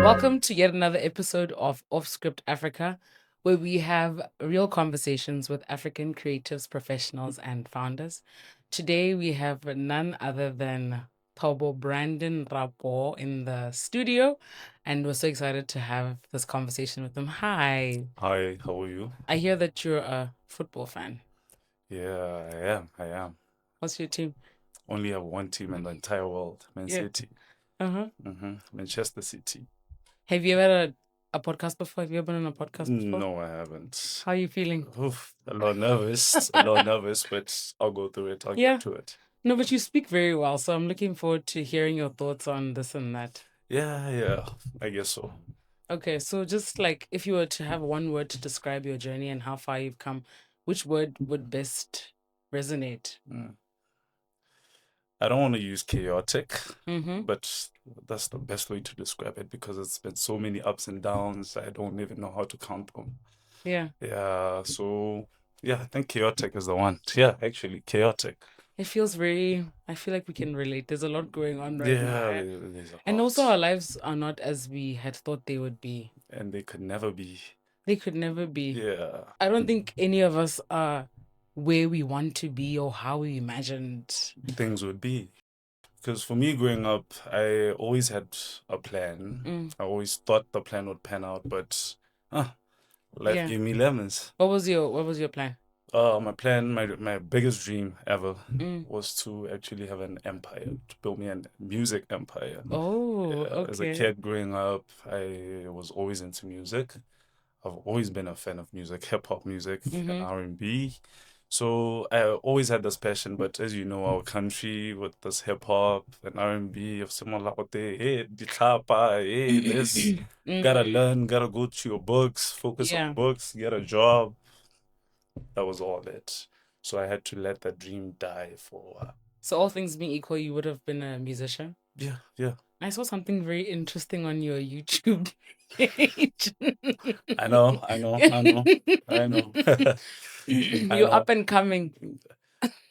Welcome to yet another episode of Off Script Africa, where we have real conversations with African creatives, professionals, and founders. Today we have none other than Tobo Brandon Rapo in the studio, and we're so excited to have this conversation with him. Hi. Hi, how are you? I hear that you're a football fan. Yeah, I am. I am. What's your team? Only have one team in the entire world, Man Yeah. City. Uh-huh. Manchester City. Have you ever had a podcast before? Have you ever been on a podcast before? No, I haven't. How are you feeling? Oof, a lot nervous, a lot nervous, but I'll go through it. I'll Yeah. get to it. No, but you speak very well, so I'm looking forward to hearing your thoughts on this and that. Yeah, I guess so. Okay, so just like if you were to have one word to describe your journey and how far you've come, which word would best resonate? Mm. I don't want to use chaotic, Mm-hmm. but that's the best way to describe it because it's been so many ups and downs. I don't even know how to count them. Yeah. Yeah, so yeah, I think chaotic is the one. Yeah, actually, chaotic. It feels very, I feel like we can relate. There's a lot going on right now. Yeah, there's a And also lot. our lives are not as we had thought they would be. And they could never be. They could never be. Yeah. I don't think any of us are where we want to be or how we imagined. Things would be. Because for me growing up, I always had a plan. I always thought the plan would pan out, but life Yeah. gave me lemons. What was your plan? My plan, my biggest dream ever Mm. was to actually have an empire, to build me a music empire. Oh, As a okay. kid growing up, I was always into music. I've always been a fan of music, hip hop music and R&B. So I always had this passion, but as you know, our country with this hip hop and R&B of similar hey, ditlhapa, hey, this, gotta learn, gotta go to your books, focus Yeah. on books, get a job. That was all it. So I had to let that dream die for a while. So all things being equal, you would have been a musician. Yeah. I saw something very interesting on your YouTube page. I know. I You're know. up and coming.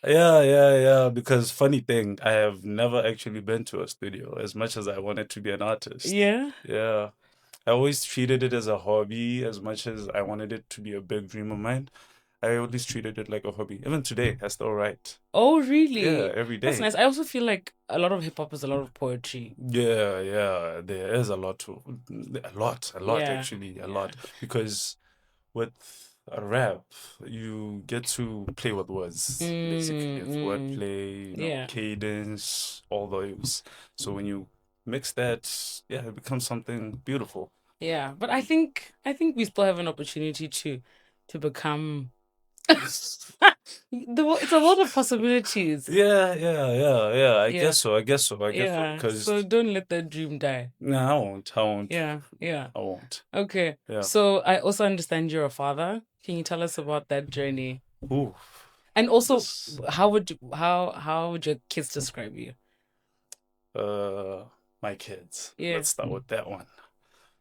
Yeah. Because funny thing, I have never actually been to a studio as much as I wanted to be an artist. Yeah. Yeah. I always treated it as a hobby as much as I wanted it to be a big dream of mine. I always treated it like a hobby. Even today, I still write. Oh, really? Yeah, every That's day. nice. I also feel like a lot of hip hop is a lot of poetry. Yeah. There is a lot Yeah. actually, a lot. Because with a rap, you get to play with words, basically. It's wordplay, Yeah. cadence, all those. So when you mix that, yeah, it becomes something beautiful. Yeah, but I think we still have an opportunity to become it's a lot of possibilities. Yeah. I Yeah. guess so. Yeah. Because So don't let that dream die. no, I won't. Yeah. I won't. Okay. Yeah. So I also understand you're a father. Can you tell us about that journey? Ooh. And also, This- how would your kids describe you? My kids. Yeah. Let's start with that one.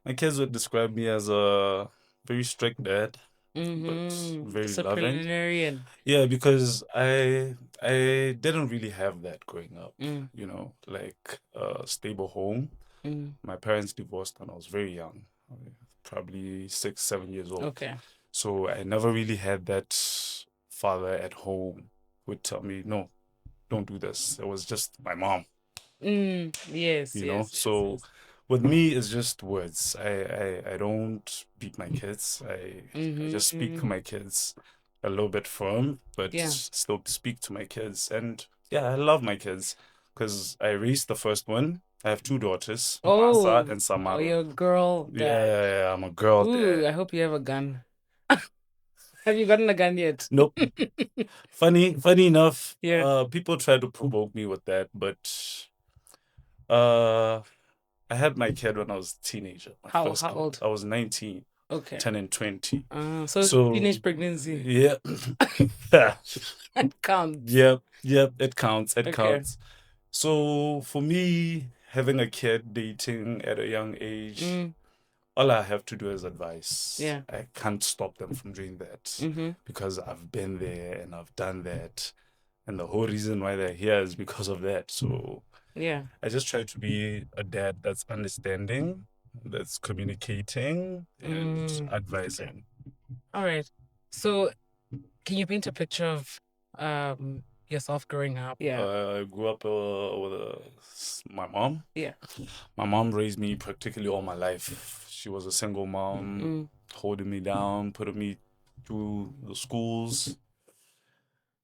My kids would describe me as a very strict dad, but very loving. Disciplinarian. Yeah, because I didn't really have that growing up. You know, like a stable home. My parents divorced when I was very young, probably 6, 7 years old. Okay. So I never really had that father at home who would tell me, no, don't do this. It was just my mom. Yes. You know, Yes. so with me it's just words. I don't beat my kids. I just speak to my kids a little bit firm, but Yeah. still speak to my kids. And yeah, I love my kids because I raised the first one. I have 2 daughters, Masa and Oh, Samara. you're a girl dad. Yeah, I'm a girl Ooh, dad. I hope you have a gun. Have you gotten a gun yet? Nope. Funny enough, Yeah. people try to provoke me with that, but I had my kid when I was a teenager. My How first kid. old? I was 19, Okay. 10 and 20. So teenage pregnancy. Yeah. That counts. Yep, it counts. It Okay. counts. So for me, having a kid, dating at a young age, all I have to do is advice. Yeah. I can't stop them from doing that because I've been there and I've done that. And the whole reason why they're here is because of that. So Yeah. I just try to be a dad that's understanding, that's communicating, and advising. All right. So, can you paint a picture of yourself growing up? Yeah. I grew up with my mom. Yeah. My mom raised me practically all my life. She was a single mom, holding me down, putting me through the schools.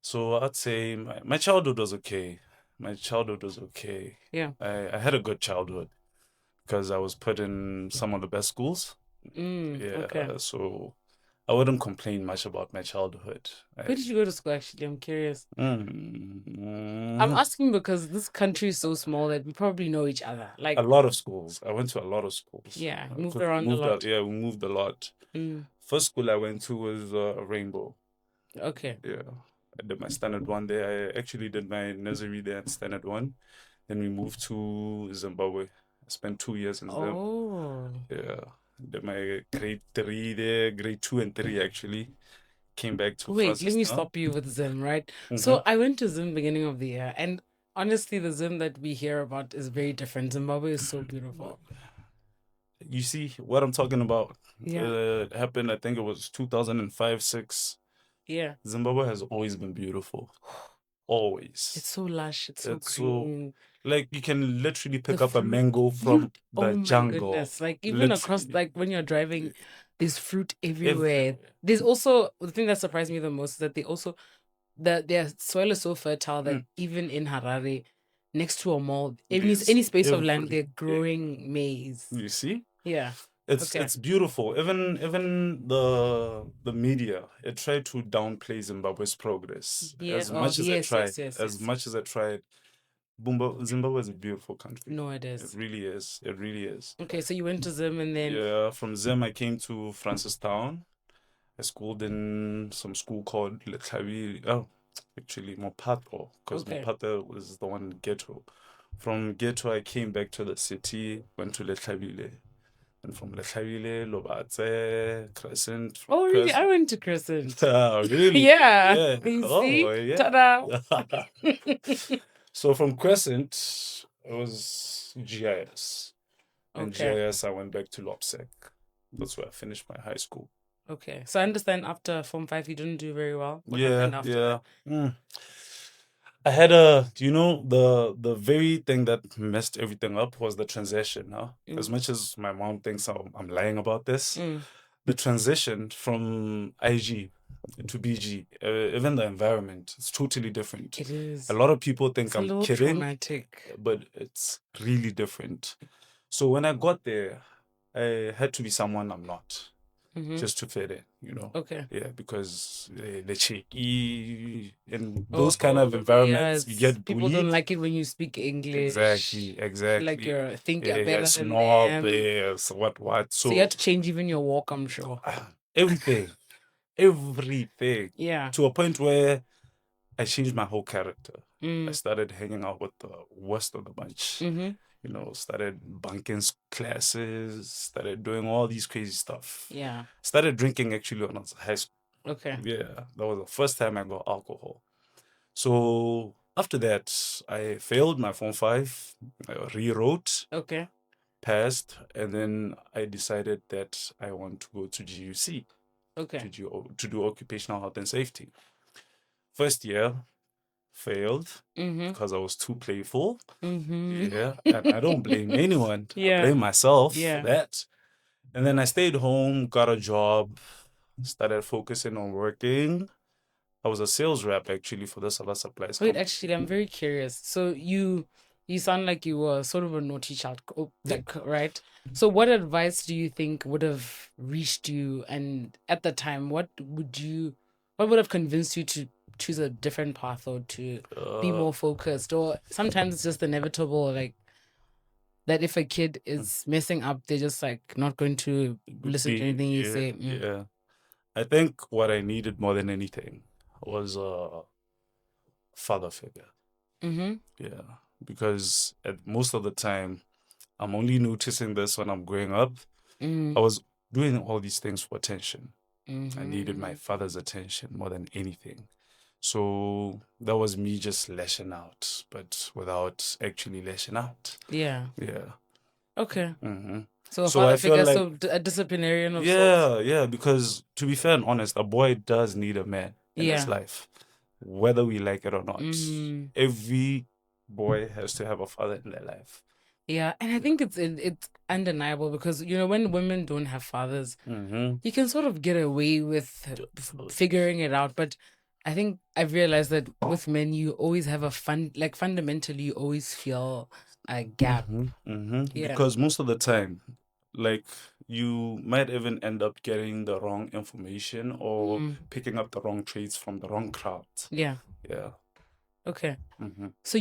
So I'd say my childhood was okay. My childhood was okay. Yeah. I had a good childhood because I was put in some of the best schools. Okay. Yeah, so I wouldn't complain much about my childhood. Where did you go to school, actually? I'm curious. I'm Mm, asking because this country is so small that we probably know each other. Like, a lot of schools. I went to a lot of schools. yeah, Uh, moved 'cause we around a moved lot. yeah, we moved a lot. First school I went to was Rainbow. Okay. Yeah, I did my standard one there. I actually did my nursery there and standard one. Then we moved to Zimbabwe. I spent 2 years in Zimbabwe. Oh. Yeah, did my grade 3 there, grade 2 and 3 actually. Came back to Wait, let me Francistown. stop you with Zim, right? So I went to Zim beginning of the year, and honestly, the Zim that we hear about is very different. Zimbabwe is so beautiful. You see what I'm talking about? Yeah. It happened, I think it was 2005, 6. Yeah. Zimbabwe has always been beautiful. Always. It's so lush. It's so It's so, green. like, you can literally The pick up a fruit, mango from fruit. the Oh my jungle. goodness. Like even across, Literally. like when you're driving, there's fruit everywhere. Everywhere. There's also the thing that surprised me the most is that they also their soil is so fertile that even in Harare, next to a mall, any There's space of land, they're everything. growing maize. You see? Yeah. It's Okay. it's beautiful. Even the media, it tried to downplay Zimbabwe's progress. Yeah. As Oh, much as I yes, tried, yes, yes, as yes. much as I tried, Zimbabwe is a beautiful country. No, it It is. really is. It really is. Okay, so you went to Zim and then Yeah, from Zim I came to Francistown. I schooled in some school called Letlabi. Oh, actually Mopato, because okay. Mopato was the one in ghetto. From ghetto I came back to the city, went to Letlabile. And from Letlabi, Lobatse, Crescent. From Oh, really? I went to Crescent. Really? Yeah. Yeah. You Oh, see? yeah. Ta-da. So from Crescent, it was GIS. And Okay. GIS, I went back to Lopsec. That's where I finished my high school. Okay. So I understand after Form 5 you didn't do very well. What Yeah, happened after yeah. that? I had do you know the very thing that messed everything up was the transition, huh? As much as my mom thinks I'm lying about this, the transition from IG to BG, even the environment, it's totally different. It is. A lot of people think It's a I'm little kidding, traumatic. but it's really different. So when I got there, I had to be someone I'm not, just to fit in, you know. Okay. Yeah, because the cheeky in those kind of environments, you get people don't bullied. like it when you speak English. Exactly, exactly. Like you're think you're Yeah, better than snob, them. yes, what. So you had to change even your walk, I'm sure. Everything, everything. Yeah. To a point where I changed my whole character. I started hanging out with the worst of the bunch. You know, started bunking classes, started doing all these crazy stuff. Yeah. Started drinking actually when I was in high school. Okay. Yeah, that was the first time I got alcohol. So after that, I failed my Form 5, I rewrote, Okay. passed, and then I decided that I want to go to GUC Okay. to do occupational health and safety. First year, failed because I was too playful. Yeah, and I don't blame anyone. I blame myself for that. And then I stayed home, got a job, started focusing on working. I was a sales rep actually for the Salah Supplies Wait, company. actually, I'm very curious. So you sound like you were sort of a naughty child, like, right? So what advice do you think would have reached you? And at the time, what would have convinced you to choose a different path or to be more focused? Or sometimes it's just inevitable, like that if a kid is messing up, they're just like not going to listen to anything you say. Yeah. I think what I needed more than anything was a father figure. Yeah, because most of the time, I'm only noticing this when I'm growing up. I was doing all these things for attention. I needed my father's attention more than anything. So that was me just lashing out, but without actually lashing out. Yeah. Yeah. Okay. hmm So a So I father feel figure, like, so a disciplinarian of sorts. yeah, because to be fair and honest, a boy does need a man in his Yeah. life, whether we like it or not. Mm. Every boy has to have a father in their life. Yeah, and I think it's undeniable because when women don't have fathers, Mm-hmm. you can sort of get away with figuring it out. But I think I've realized that with men, you always have like fundamentally, you always feel a gap. Yeah. Because most of the time, like, you might even end up getting the wrong information or Mm. picking up the wrong traits from the wrong crowd. Yeah. Yeah. Okay. hmm So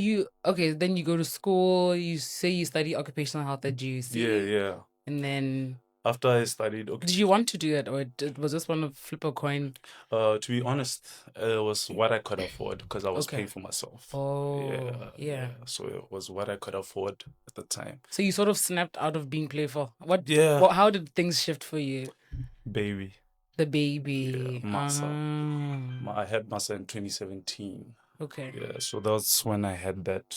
then you go to school, you say you study occupational health at Yeah, GUC, yeah. and then After I studied did you want to do that, or was this one of flip a coin? To be honest, it was what I could afford because I was Okay. paying for myself. Oh, Yeah, yeah. So it was what I could afford at the time. So you sort of snapped out of being playful. Yeah, How did things shift for you? baby. The Yeah, baby. massa. Ah, I had massa in 2017. okay. Yeah, so that's when I had that.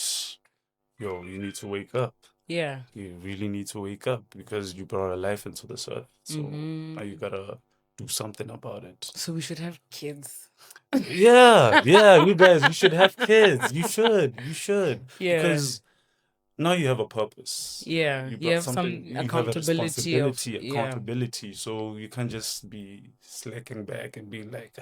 Yo, you need to wake up. Yeah. You really need to wake up because you brought a life into this earth. So now you Mm-hmm. gotta do something about it. So we should have kids. Yeah, you guys, you should have kids. You should. Yeah. Because now you have a purpose. Yeah. You You brought have something, some you have a accountability of, responsibility, yeah. accountability. So you can't just be slacking back and being like,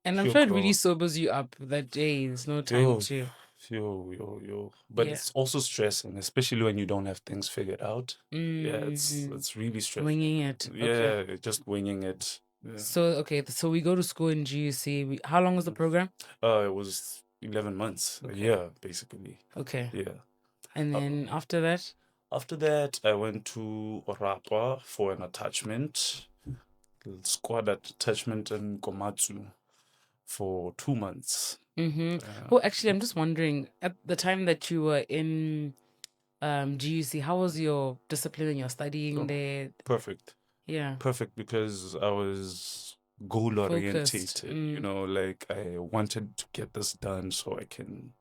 And I'm yo, sure it really bro, sobers you up that day. There's no time yo, to, yo. But yeah. it's also stressing, especially when you don't have things figured out. Yeah, Mm-hmm. it's really stressful. Winging it. Okay. Yeah, just winging it. Yeah. So we go to school in GUC. How long was the program? It was 11 months, a Okay. year, basically. Okay. Yeah. And Uh, then after that? After that, I went to Orapa for an attachment, squad attachment in Komatsu for 2 months. Mm-hmm. Uh, Oh, actually, I'm just wondering, at the time that you were in GUC, how was your discipline and your studying oh, there? perfect. Yeah. Perfect because I was goal Focused. orientated, like I wanted to get this done so I can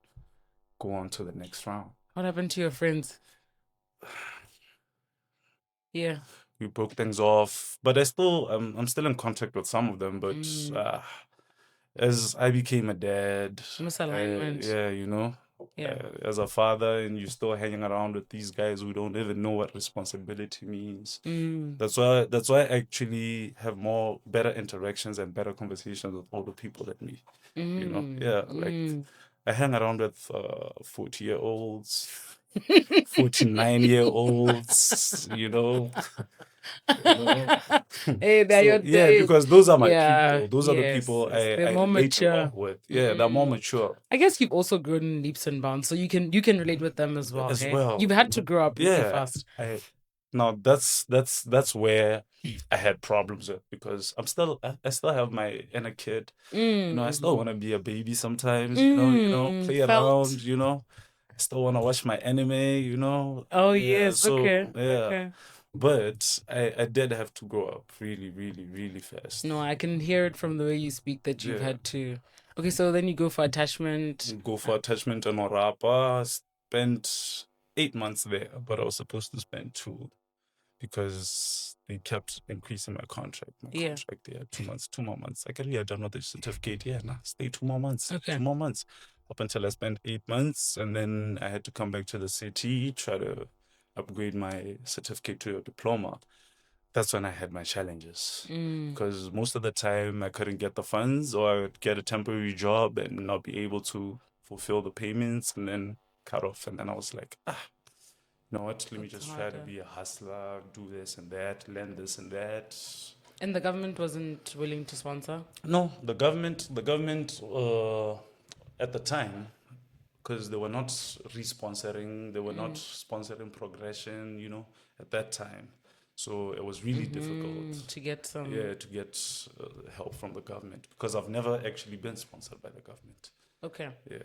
go on to the next round. What happened to your friends? Yeah. We broke things off, but I'm still in contact with some of them, but Mm. as I became a dad, Misalignment. yeah, Yeah. as a father, and you're still hanging around with these guys who don't even know what responsibility means. Mm. That's why I actually have better interactions and better conversations with older people than me. Yeah, like Mm. I hang around with 40-year-olds, 49-year-olds, Hey, they're So your yeah, days. because those are my Yeah. people. Those are the Yes. people Yes. I They're more relate a mature. lot with. Yeah, they're more Mm. mature I guess you've also grown in leaps and bounds, so you can relate with them as well. as Hey, well. you've had to grow up pretty Yeah, fast. I now that's where I had problems with because I still have my inner kid. I still Mm. want to be a baby sometimes. Mm. Play Felt. around. I still want to watch my anime. Oh Yeah, yes. so Okay. yeah. Okay. But I did have to grow up really, really, really fast. No, I can hear it from the way you speak that you've Yeah. had to. Okay, so then you go for attachment. Go for attachment on Orapa. Spent 8 months there, but I was supposed to spend two because they kept increasing my contract. My Yeah. contract there, 2 months, 2 more months. I can read another certificate. Yeah, nah, stay 2 more months. Okay. 2 more months. Up until I spent 8 months, and then I had to come back to the city, try to upgrade my certificate to a diploma. That's when I had my challenges Mm. because most of the time I couldn't get the funds or I would get a temporary job and not be able to fulfill the payments and then cut off. And then I was like, you know what? Let me That's just try to harder. be a hustler, do this and that, learn this and that. And the government wasn't willing to sponsor? No, the government at the time, because they were not re-sponsoring, they were not sponsoring progression, at that time. So it was really difficult, To get some. yeah, to get help from the government because I've never actually been sponsored by the government. Okay. Yeah.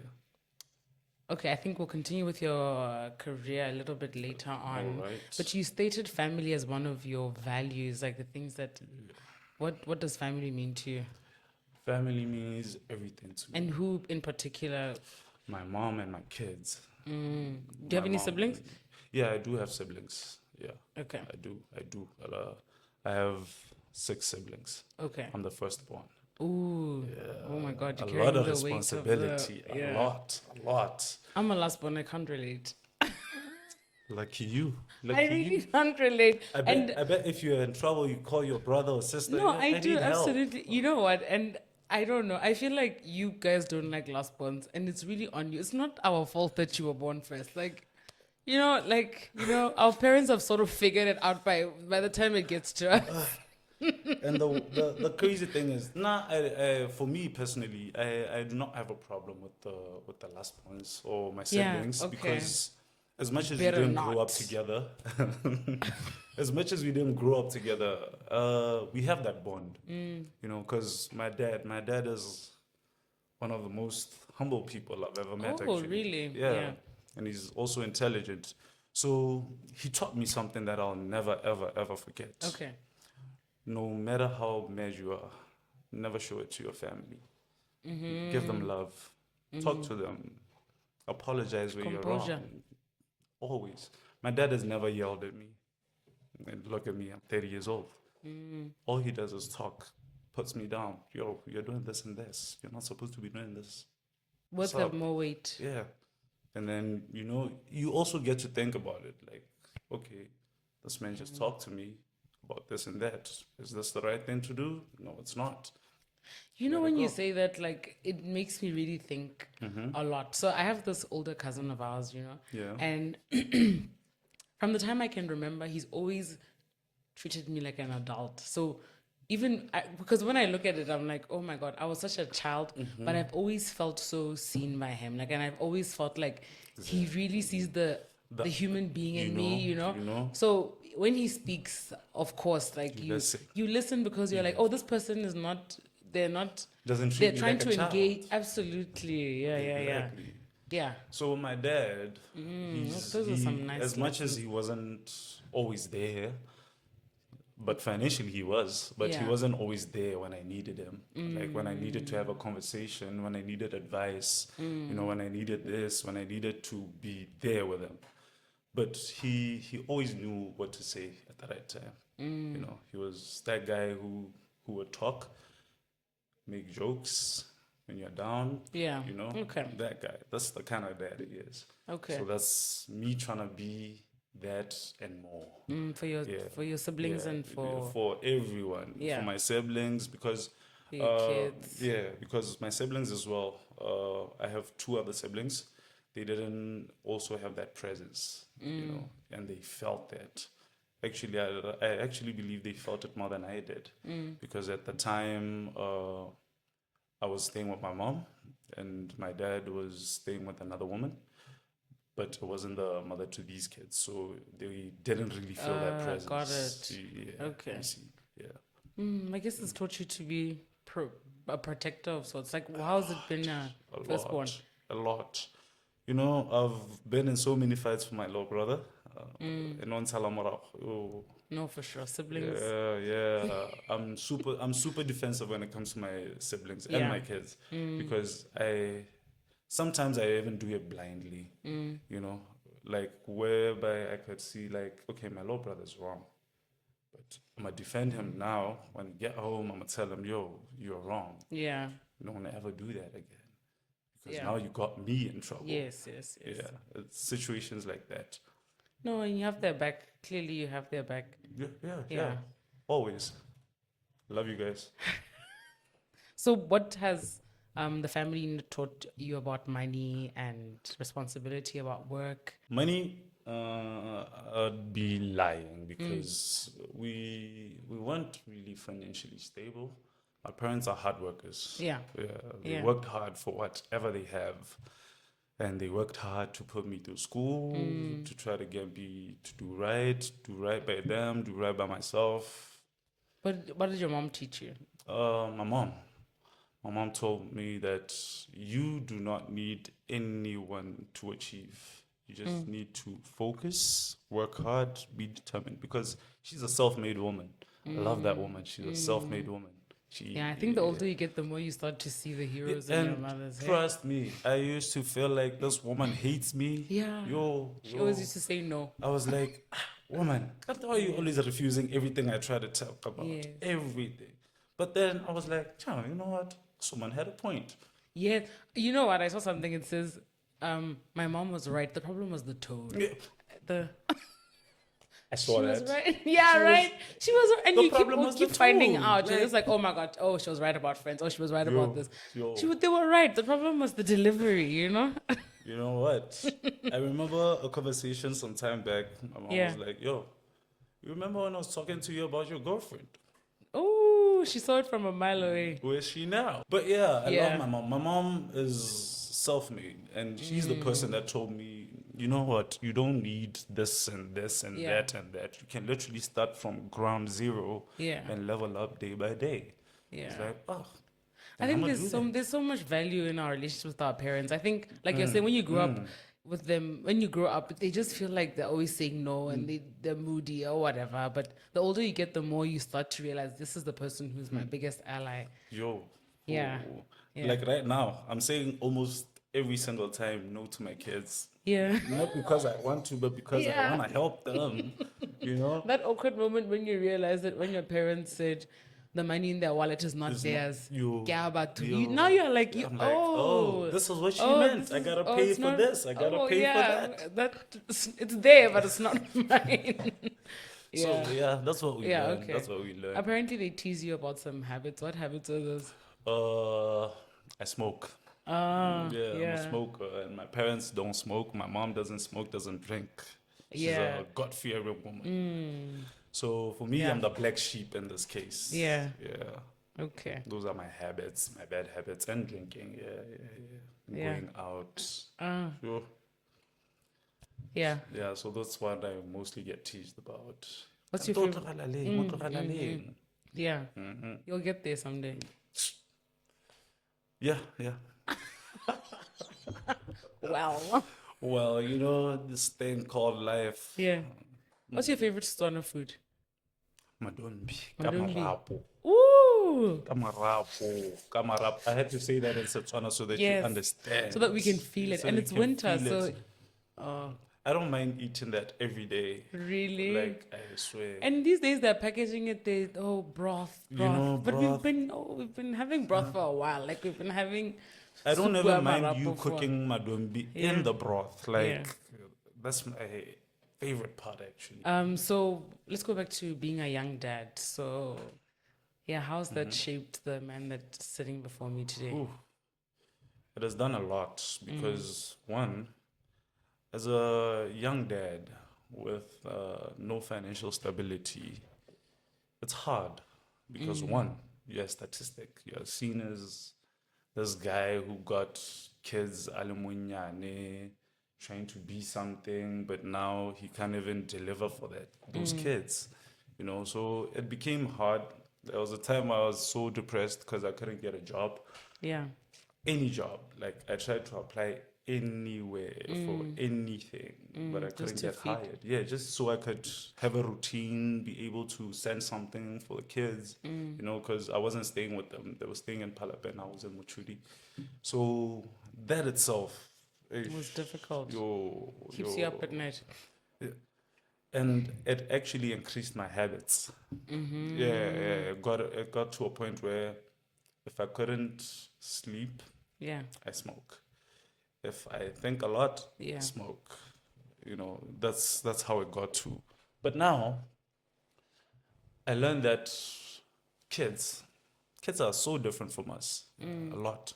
Okay, I think we'll continue with your career a little bit later on. All right. But you stated family as one of your values, like the things that. What does family mean to you? Family means everything to me. And who in particular? My mom and my kids. Do you My have any mom. siblings? Yeah, I do have siblings. Yeah, Okay. I do. I do. I have 6 siblings. Okay. I'm the firstborn. Ooh. Oh my God, A you're lot carrying of the weight of the. responsibility. A Yeah. lot. A lot. I'm a last born. I can't relate. Lucky you. I Lucky really you. can't relate. I bet. And I bet if you're in trouble, you call your brother or sister. no, Yeah, I I do need help. absolutely. You know what? And I don't know. I feel like you guys don't like last borns, and it's really on you. It's not our fault that you were born first. Our parents have sort of figured it out by the time it gets to us. And the crazy thing is, for me personally, I do not have a problem with the last ones or my Yeah. siblings Okay. because as much as we Better didn't grow up not. together, as much as we didn't grow up together, we have that bond, because my dad is one of the most humble people I've ever met, Oh, actually. really? Yeah, Yeah. and he's also intelligent. So he taught me something that I'll never, ever, ever forget. Okay. No matter how mad you are, never show it to your family. Give them love. Talk to them. Apologize where you're Composure. wrong. Always. My dad has never yelled at me. And look at me, I'm 30 years old. All he does is talk, puts me down. Yo, you're doing this and this. You're not supposed to be doing this. What's Worth have up? more weight. Yeah. And then, you also get to think about it. Like, okay, this man just talked to me about this and that. Is this the right thing to do? No, it's not. You know, Let it when you go. say that, like, it makes me really think a lot. So I have this older cousin of ours, Yeah. and from the time I can remember, he's always treated me like an adult. So because when I look at it, I'm like, oh my God, I was such a child, but I've always felt so seen by him. Like, and I've always felt like he really sees the human being in me, You know, So when he speaks, of course, like listen. you listen because you're like, oh, this person is not, they're not, Doesn't they're treat me trying like a to child. engage. Absolutely. Yeah, yeah, yeah. Exactly. Yeah. So my dad, Those are some nice as much as lessons. he wasn't always there, but financially he was, but he Yeah. wasn't always there when I needed him. Like when I needed to have a conversation, when I needed advice, when I needed this, when I needed to be there with him. But he always knew what to say at the right time. He was that guy who would talk, make jokes when you're down. Yeah. Okay. That guy. That's the kind of dad he is. Okay. So that's me trying to be that and more. For your Yeah. for your siblings Yeah, and for for everyone, Yeah. for my siblings, because your kids. yeah, because my siblings as well. I have 2 other siblings. They didn't also have that presence, and they felt that. Actually, I actually believe they felt it more than I did, because at the time, I was staying with my mom, and my dad was staying with another woman, but it wasn't the mother to these kids, so they didn't really feel that presence. Got it. Yeah, Okay. you see, yeah. I guess it's taught you to be a protector of sorts. Like, how's it been A firstborn? lot, a lot. I've been in so many fights for my little brother. And on Salamara. Oh, No, for sure. Siblings. yeah. I'm super defensive when it comes to my siblings and Yeah. my kids, because sometimes I even do it blindly. Like whereby I could see like, okay, my little brother's wrong, but I'm gonna defend him now. When he get home, I'm gonna tell him, yo, you're wrong. Yeah. You don't wanna ever do that again, because Yeah. now you got me in trouble. Yes, yes, yes. Yeah, it's situations like that. No, and you have their back. Clearly, you have their back. Yeah. Always. Love you guys. So, what has the family taught you about money and responsibility about work? Money, I'd be lying because we weren't really financially stable. My parents are hard workers. Yeah. They worked hard for whatever they have. And they worked hard to put me through school, to try to get me to do right by them, do right by myself. What did your mom teach you? My mom. My mom told me that you do not need anyone to achieve. You just need to focus, work hard, be determined, because she's a self-made woman. I love that woman. She's a self-made woman. Yeah, I think the older you get, the more you start to see the heroes in your And mothers. Hey? trust me, I used to feel like this woman hates me. Yeah. She always used to say no. I was like, woman, why are you always refusing everything I try to talk about? Yes. Everything. But then I was like, you know what? This woman had a point. Yeah. You know what? I saw something. It says, my mom was right. The problem was the tone. Yeah, The I She saw was that. right. Yeah, She was- right. She was, and the you problem was the keep finding tone, out. You're just like- like, oh my god, oh she was right about Friends. Oh, she was right about this. yo. They were right. The problem was the delivery. You know. You know what? I remember a conversation some time back. My mom Yeah. was like, yo, you remember when I was talking to you about your girlfriend? Oh, she saw it from a mile away. Where is she now? But yeah, I Yeah. love my mom. My mom is self-made, and she's the person that told me, you know what? You don't need this and this and Yeah. that and that. You can literally start from ground zero Yeah. and level up day by day. It's Yeah. like, oh, I then think I'ma do that. there's so much value in our relationship with our parents. I think, like you're saying, when you grow up with them, when you grow up, they just feel like they're always saying no and they're moody or whatever. But the older you get, the more you start to realize this is the person who's my biggest ally. Yo. Yeah. Oh. Yeah. Like right now, I'm saying almost every single time no to my kids. Yeah. Not because I want to, but because I Yeah. want to help them. You know? That awkward moment when you realize that when your parents said the money in their wallet is not It's not- theirs. yo, Now you're like, I'm like, oh, this is what she meant. I gotta pay for this. I gotta pay for that. It's there, but it's not mine. Yeah. So yeah, that's what we Yeah, learn. okay. That's what we learn. Apparently, they tease you about some habits. What habits are those? I smoke. Ah, Yeah, I'm yeah. a smoker, and my parents don't smoke. My mom doesn't smoke, doesn't drink. She's Yeah. a God-fearing woman. So for me, Yeah. I'm the black sheep in this case. Yeah. Yeah. Okay. Those are my habits, my bad habits, and drinking. Yeah. Yeah. Going out. Ah, Sure. yeah. Yeah, so that's what I mostly get teased about. What's your Don't favorite? tlogelale, mo tlogelale. Yeah. You'll get there someday. Yeah. Well. Well, you know, this thing called life. Yeah. What's your favorite Setswana food? Madombi. Madombi. Kamarapo. Ooh. Kamarapo. I had to say that in Setswana so that you Yes. understand. So that we can feel it. So And you it's can winter, feel so. it. Oh, I don't mind eating that every day. really? Like, I swear. And these days they're packaging it. Broth. You know, But broth. we've been having broth for a while. Like we've been having. I don't soup ever ya mind marapo you for- cooking madombi Yeah. in the broth. Like, Yeah. that's my favorite part, actually. So let's go back to being a young dad. So, yeah, how's that shaped the man that's sitting before me today? Ooh. It has done a lot because, one, as a young dad with no financial stability, it's hard because, one, you're a statistic. You're seen as this guy who got kids, alimunyane, trying to be something, but now he can't even deliver for those kids. You know, so it became hard. There was a time I was so depressed because I couldn't get a job. Yeah. Any job. Like I tried to apply anywhere for anything, but I couldn't to get feed. hired. Yeah, just so I could have a routine, be able to send something for the kids, you know, because I wasn't staying with them. They were staying in Palapa and I was in Muchudi. So that itself It was difficult. yo, Keeps you up at night. and it actually increased my habits. Yeah, it got to a point where if I couldn't sleep, Yeah. I smoke. If I think a lot, Yeah. I smoke. You know, that's how it got to. But now I learned that kids are so different from us. A lot.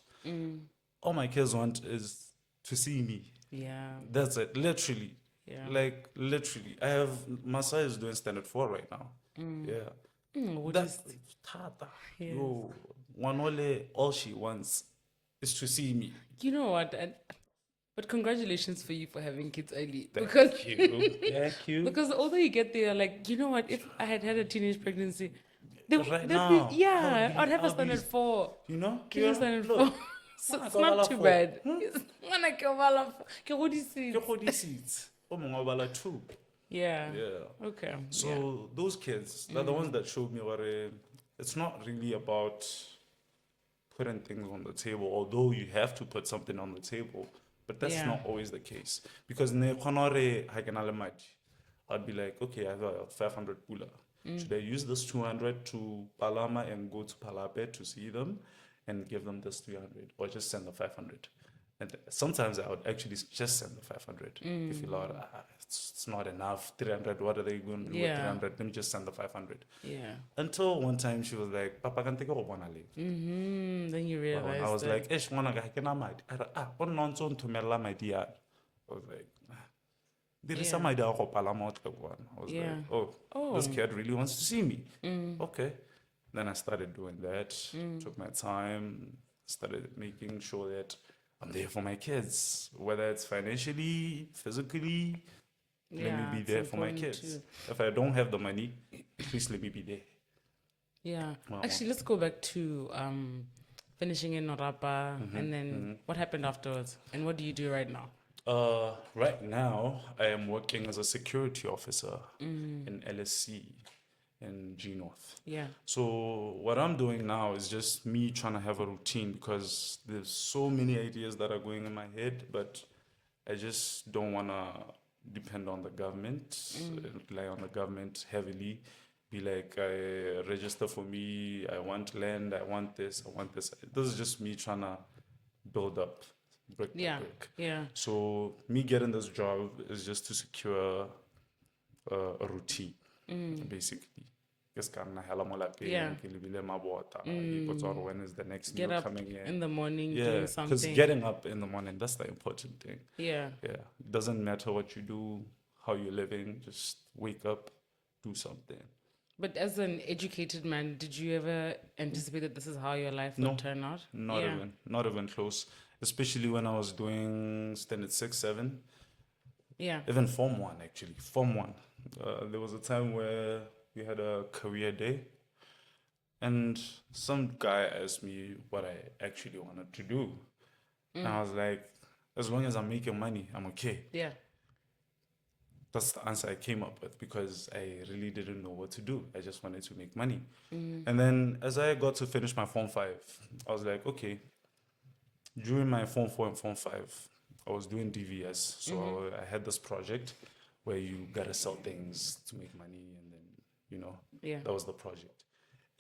All my kids want is to see me. Yeah. That's it. Literally. Yeah. Like literally. I have Masa is doing standard 4 right now. Yeah. What That's is- Tata. Yes. Yo, Wanole, all she wants is to see me. You know what? But congratulations for you for having kids early. Thank Because you. Thank you. because the older you get, they're like, you know what? If I had a teenage pregnancy, Right now, yeah, I'd have a I'll be- standard 4. You know? Give us standard Look, 4. So Ngwana it's ka not bala too 4. bad. Ngwana ka bala 4. Ke godisitse. ke godisitse. O mongwe o bala 2. Yeah. Yeah. Okay. So those kids, they're the ones that showed me what it's not really about putting things on the table, although you have to put something on the table, but that's Yeah. not always the case. Because ne khonore ha ke na le madi, I'd be like, okay, I got 500 pula. Should I use this 200 to Palama and go to Palape to see them and give them this 300, or just send the 500? And sometimes I would actually just send the 500. If you Lord, it's not enough. 300, what are they going to do with Yeah. 300? Let me just send the 500. Yeah. Until one time she was like, Papa, can take a one Then you I realize was that. like, Ish, one I can mad. On nonsense to me, my dear. I was like, there is some idea of Palama one. I was Yeah. like, oh, Oh. this kid really wants to see me. Okay. Then I started doing that, took my time, started making sure that I'm there for my kids, whether it's financially, physically, let me Yeah. be It's there for my important kids. too. If I don't have the money, please let me be there. Yeah. Well, Actually, let's go back to finishing in Norapa and then what happened afterwards and what do you do right now? right now, I am working as a security officer in LSC in G North. Yeah. So what I'm doing now is just me trying to have a routine because there's so many ideas that are going in my head, but I just don't want to depend on the government, rely on the government heavily. Be like, register for me, I want land, I want this, I want this. This is just me trying to build up brick by Yeah. brick. Yeah. So me getting this job is just to secure a routine, basically. Ke ska nna hela mo lapeng, Yeah. ke lebile mabota, ke ipotsa hore when is the next Get meal up coming in. in the morning Yeah, doing because something. getting up in the morning, that's the important thing. Yeah. Yeah, it doesn't matter what you do, how you're living, just wake up, do something. But as an educated man, did you ever anticipate that this is how your life No, would turn out? not even close. Especially when I was doing standard 6, 7, Yeah. even Form 1 actually. Form 1. There was a time where we had a career day, and some guy asked me what I actually wanted to do. And I was like, as long as I'm making money, I'm okay. Yeah. That's the answer I came up with because I really didn't know what to do. I just wanted to make money. And then as I got to finish my Form 5, I was like, okay, during my Form 4 and Form 5, I was doing DVS. So I had this project where you gotta sell things to make money, and then, Yeah. that was the project.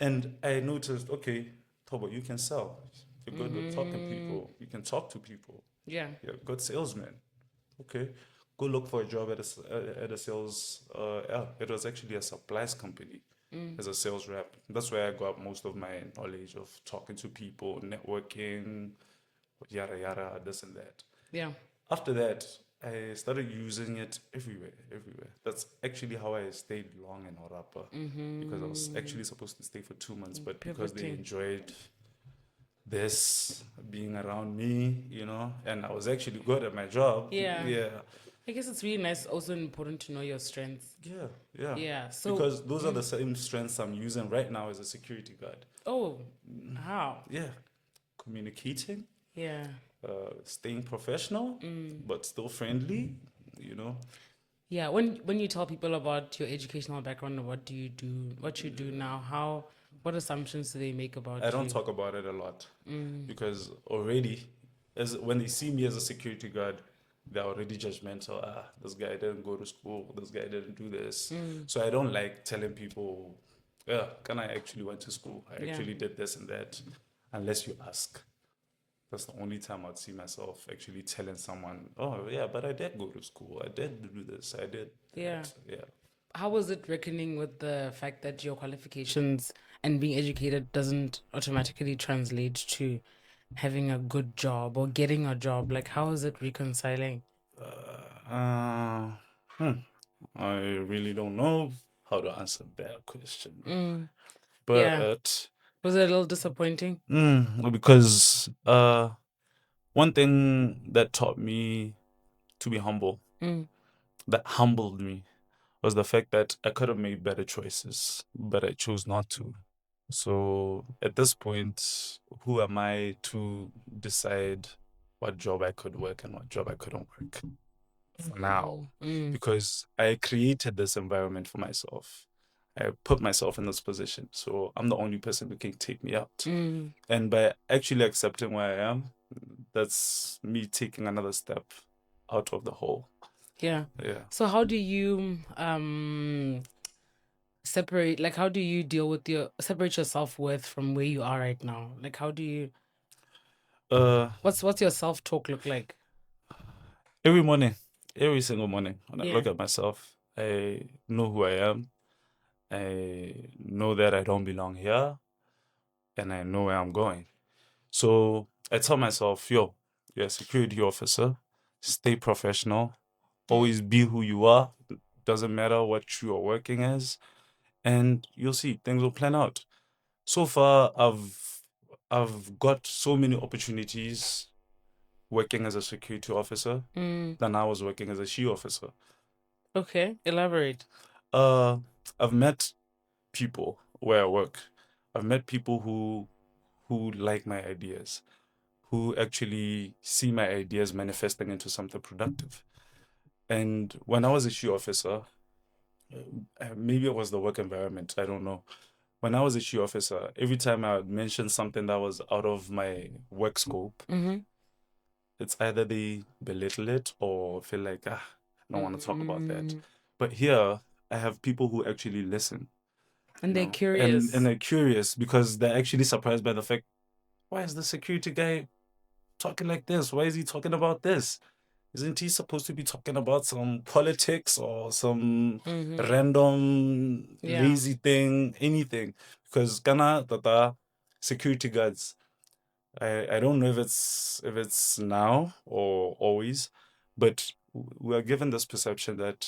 And I noticed, okay, Tobo, you can sell. You're good with talking people. You can talk to people. Yeah. You're a good salesman. Okay, go look for a job at a sales. It was actually a supplies company as a sales rep. That's where I got most of my knowledge of talking to people, networking, yada yada, this and that. Yeah. After that, I started using it everywhere, everywhere. That's actually how I stayed long in Orapa because I was actually supposed to stay for 2 months, but because they Pivoting. enjoyed this being around me, and I was actually good at my job. Yeah. Yeah. I guess it's really nice, also important to know your strengths. Yeah, yeah. Yeah. So, because those are the same strengths I'm using right now as a security guard. oh, how? Yeah. Communicating, Yeah. staying professional, but still friendly, Yeah. When you tell people about your educational background and what you do now, what assumptions do they make about I don't you? talk about it a lot because already, when they see me as a security guard, they're already judgmental. This guy didn't go to school. This guy didn't do this. So I don't like telling people, yeah, can I actually went to school? I Yeah. actually did this and that, unless you ask. That's the only time I'd see myself actually telling someone, oh, yeah, but I did go to school. I did do this. I did that. Yeah. Yeah. How was it reckoning with the fact that your qualifications and being educated doesn't automatically translate to having a good job or getting a job? Like, how is it reconciling? I really don't know how to answer that question. Yeah. But Was it a little disappointing? because one thing that taught me to be humble, that humbled me, was the fact that I could have made better choices, but I chose not to. So at this point, who am I to decide what job I could work and what job I couldn't work for now? Because I created this environment for myself. I put myself in this position. So I'm the only person who can take me out. Mm. And by actually accepting where I am, that's me taking another step out of the hole. Yeah. Yeah. So how do you separate, like how do you deal with separate your self-worth from where you are right now? Like how do you what's your self-talk look like? Every morning, every single morning, when I Yeah. look at myself, I know who I am. I know that I don't belong here, and I know where I'm going. So I tell myself, yo, you're a security officer, stay professional, always be who you are. Doesn't matter what you are working as, and you'll see things will plan out. So far, I've got so many opportunities working as a security officer Mm. than I was working as a she officer. Okay, elaborate. Uh, I've met people where I work. I've met people who like my ideas, who actually see my ideas manifesting into something productive. And when I was a she officer, maybe it was the work environment, I don't know. When I was a she officer, every time I would mention something that was out of my work scope, Mm-hmm. it's either they belittle it or feel like, I don't want to talk about that. Mm. But here, I have people who actually listen, And they're and curious. they're curious because they're actually surprised by the fact, why is the security guy talking like this? Why is he talking about this? Isn't he supposed to be talking about some politics or some Mm-hmm. random Yeah. lazy thing, anything? Because Ghana, Tata, security guards, I don't know if it's now or always, but we are given this perception that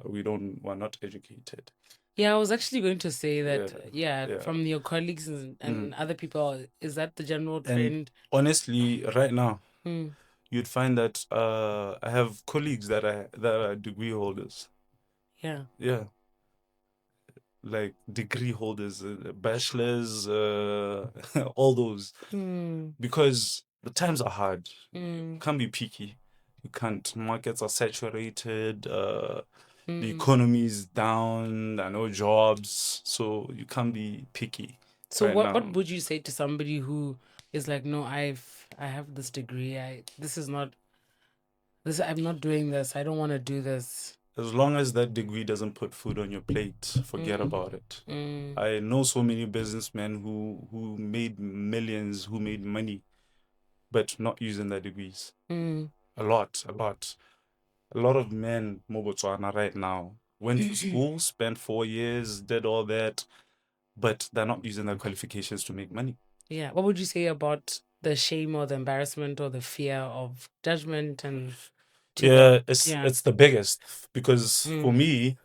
we're not educated. Yeah, I was actually going to say Yeah, that, yeah, yeah. from your colleagues Mm. and other people, is that the general And trend? honestly, right now, Mm. you'd find that I have colleagues that are degree holders. Yeah. Yeah, like degree holders, bachelors, all those, Mm. because the times are hard. You Mm. can't be picky. You can't. Markets are saturated. The Mm. economy is down. There are no jobs, so you can't be picky So right what now. would you say to somebody who is like, no, I have this degree. I'm not doing this. I don't want to do this. As long as that degree doesn't put food on your plate, forget Mm. about it. Mm. I know so many businessmen who made millions, who made money, but not using their degrees. Mm. A lot, a lot. A lot of men, Mobotswana right now, went to school, spent 4 years, did all that, but they're not using their qualifications to make money. Yeah. What would you say about the shame or the embarrassment or the fear of judgment and to Yeah, that? it's Yeah. it's the biggest because for Mm. me,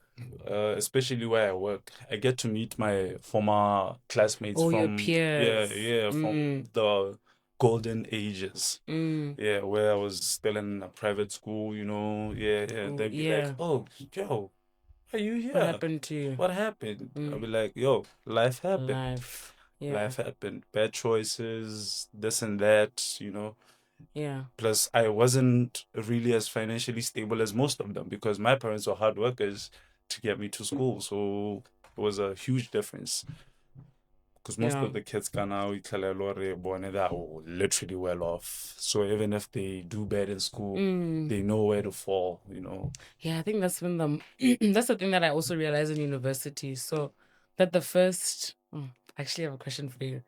especially where I work, I get to meet my former classmates Oh, your from peers. from Mm. the golden ages. Mm. Yeah, where I was still in a private school, Yeah, yeah. Oh, They'd be like, yeah. "Oh, yo, are you What here? happened to you? What happened?" I'll Mm. be like, "Yo, life happened. Life. Yeah. Life happened. Bad choices, this and that. Yeah. Plus, I wasn't really as financially stable as most of them because my parents were hard workers to get me to school. So it was a huge difference. Because most Yeah. of the kids now born that are literally well off. So even if they do bad in school, Mm. they know where to fall. Yeah, I think that's been that's the thing that I also realized in university. So that the first I actually have a question for you.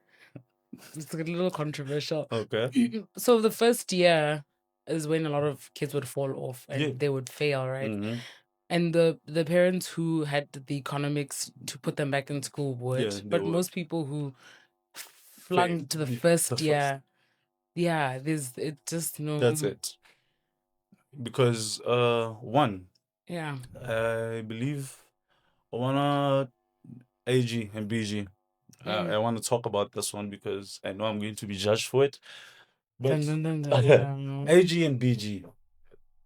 It's like a little controversial. Okay. So the first year is when a lot of kids would fall off Yeah. and they would fail, right? Mm-hmm. And the parents who had the economics to put them back in school Yeah, would, they but would. most people who Fa- flunked the The first first. year, yeah, there's it just That's it. Because one, yeah. I believe Owana AG and BG. Mm. I want to talk about this one because I know I'm going to be judged for it. Dun, But dun, dun, dun, dun. AG and BG,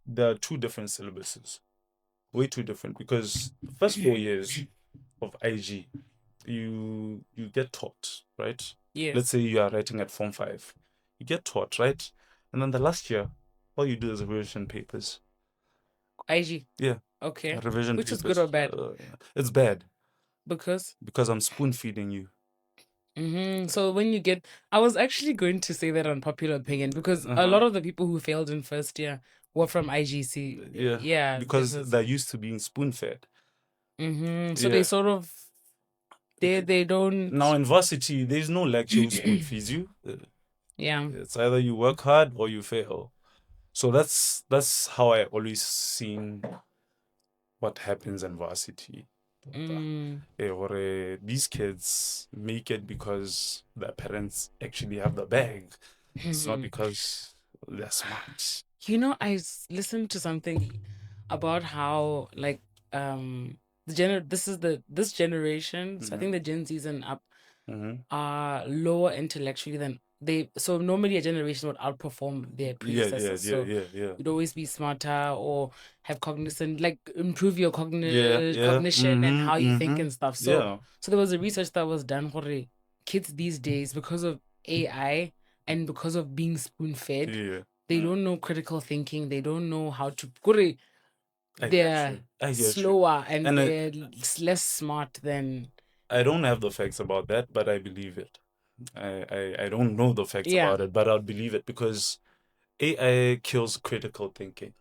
they're two different syllabuses. Way too different because the first 4 years of IG, you get taught, right? Let's Yes. say you are writing at Form 5. You get taught, right? And then the last year, all you do is revision papers. IG. Yeah, Okay. revision Which is good papers. or bad? It's bad. Because because I'm spoon feeding you. so when you get, I was actually going to say that unpopular opinion because a Uh-huh. lot of the people who failed in first year were from IGC. Yeah, Yeah, because because they're used to being spoon fed. so they Yeah. sort of they don't. Now in varsity, there's no lecture who spoon feeds you. Yeah. It's either you work hard or you fail. So that's how I always seen what happens in varsity. Mm. Or these kids make it because their parents actually have the bag. It's not because they're smart. You know, listened to something about how like this generation, so I think the Gen Zs and up Mm-hmm. are lower intellectually than they, so normally a generation would outperform their Yeah, yeah, predecessors. yeah, So yeah, yeah. you'd always be smarter or have cognizant, like improve your Yeah, yeah. cognition and how Mm-hmm. you think Mm-hmm. and stuff. So Yeah. so there was a research that was done for kids these days, because of AI and because of being spoon fed, Yeah. they don't know critical thinking, they don't know how to Kore, I get they're you. I get you. slower and And they're less smart than. I don't have the facts about that, but I believe it. I don't know the facts Yeah. about it, but I'll believe it because AI kills critical thinking.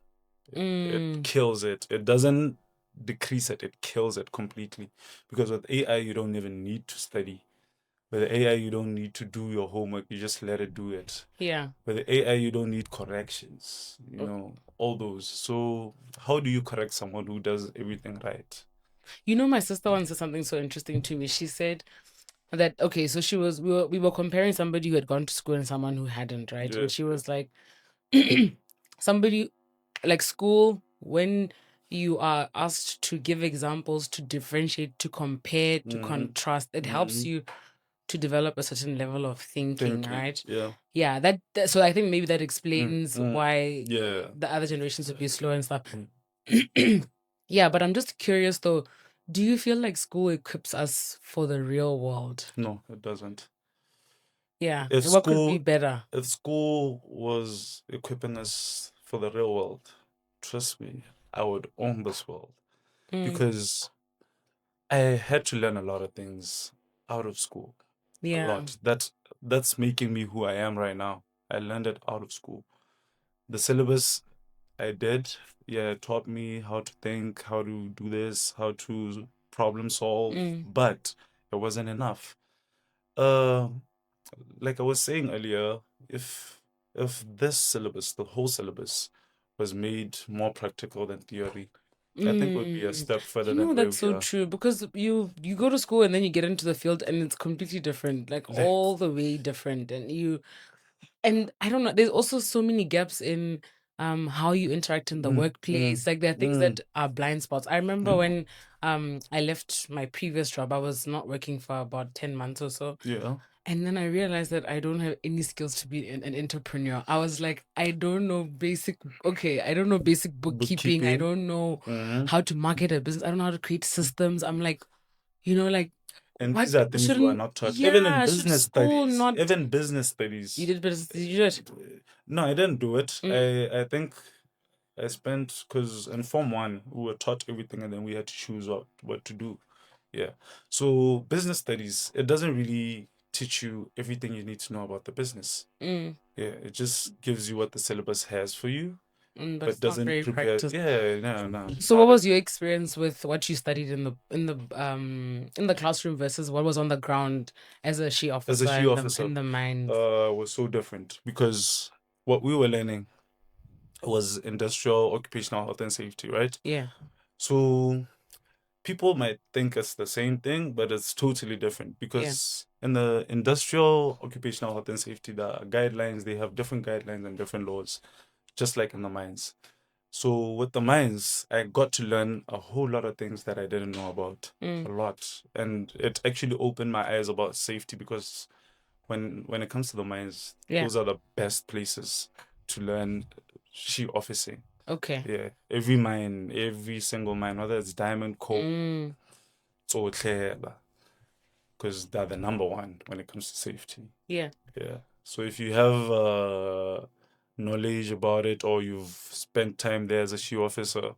It kills it. It doesn't decrease it. It kills it completely. Because with AI, you don't even need to study. With AI, you don't need to do your homework. You just let it do it. Yeah. With AI, you don't need corrections. All those. So how do you correct someone who does everything right? You know, my sister once said something so interesting to me. She said that, okay, so we were comparing somebody who had gone to school and someone who hadn't, right? Yeah. And she was like, somebody like school, when you are asked to give examples, to differentiate, to compare, to contrast, it helps you to develop a certain level of thinking, Thinking. right? Yeah. Yeah, so I think maybe that explains why Yeah. the other generations would be slow and stuff. Yeah, but I'm just curious though, do you feel like school equips us for the real world? No, it doesn't. Yeah. If And what could be school better? if school was equipping us for the real world, trust me, I would own this world because I had to learn a lot of things out of school. A Yeah. lot. That's making me who I am right now. I learned it out of school. The syllabus I did, yeah, it taught me how to think, how to do this, how to problem solve, but it wasn't enough. Uh, like I was saying earlier, if this syllabus, the whole syllabus, was made more practical than theory, I think we'd be a step further You than know, where that's we so are. true because you go to school and then you get into the field and it's completely different, like Like, all the way different. And I don't know, there's also so many gaps in how you interact in the workplace. Like there are things that are blind spots. I remember when I left my previous job, I was not working for about 10 months or so. yeah. And then I realized that I don't have any skills to be an entrepreneur. I was like, I don't know I don't know basic bookkeeping. I Bookkeeping. don't know Mm-hmm. how to market a business. I don't know how to create systems. I'm like, like, And what these are things we are shouldn't, not taught. Even in yeah, should business school studies. not, Even business you studies. did business, did you do it? No, I didn't do it. Mm, I think I spent because in Form 1 we were taught everything and then we had to choose what to do. Yeah. So business studies, it doesn't really teach you everything you need to know about the business. mm, Yeah, it just gives you what the syllabus has for you, but but it's not doesn't very prepare. practiced. Yeah, no, no, So what not it. was your experience with what you studied in the classroom versus what was on the ground as a she As a officer she in the officer, mines? was so different because what we were learning was industrial occupational health and safety, right? Yeah. So people might think it's the same thing, but it's totally different Yeah. because in the industrial occupational health and safety, the guidelines, they have different guidelines and different laws, just like in the mines. So with the mines, I got to learn a whole lot of things that I didn't know about, a lot. And it actually opened my eyes about safety because when it comes to the mines, Yeah. those are the best places to learn sheep officing. Okay. Yeah, every mine, every single mine, whether it's diamond, coal, Mm, so because they're the number one when it comes to safety. yeah. Yeah. So if you have knowledge about it or you've spent time there as a SHE officer,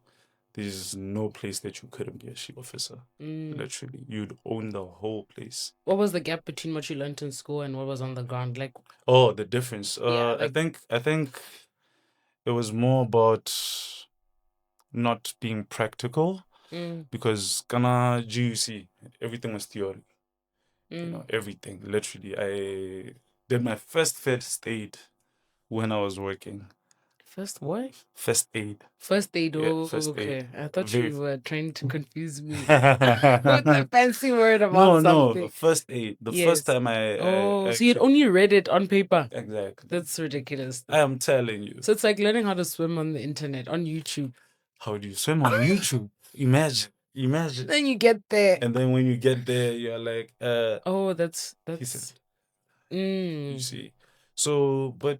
there's no place that you couldn't be a she officer. Literally, you'd own the whole place. What was the gap between what you learned in school and what was on the ground? Like, Oh, the difference. Yeah, I think it was more about not being practical because kana GUC, everything was theory. You know, everything. Literally, I did my first aid when I was working. first what? First aid. First aid. Yeah, Oh, first okay. aid. I thought Very. you were trying to confuse me with a fancy word about No, something. first aid. The first Yes. time I Oh, so you'd actually only read it on paper. exactly. That's ridiculous. I am telling you. So it's like learning how to swim on the internet, on YouTube. How do you swim on YouTube? Imagine. Then you get there. And then when you get there, you're like, Oh, he said, Mm. you see. So, but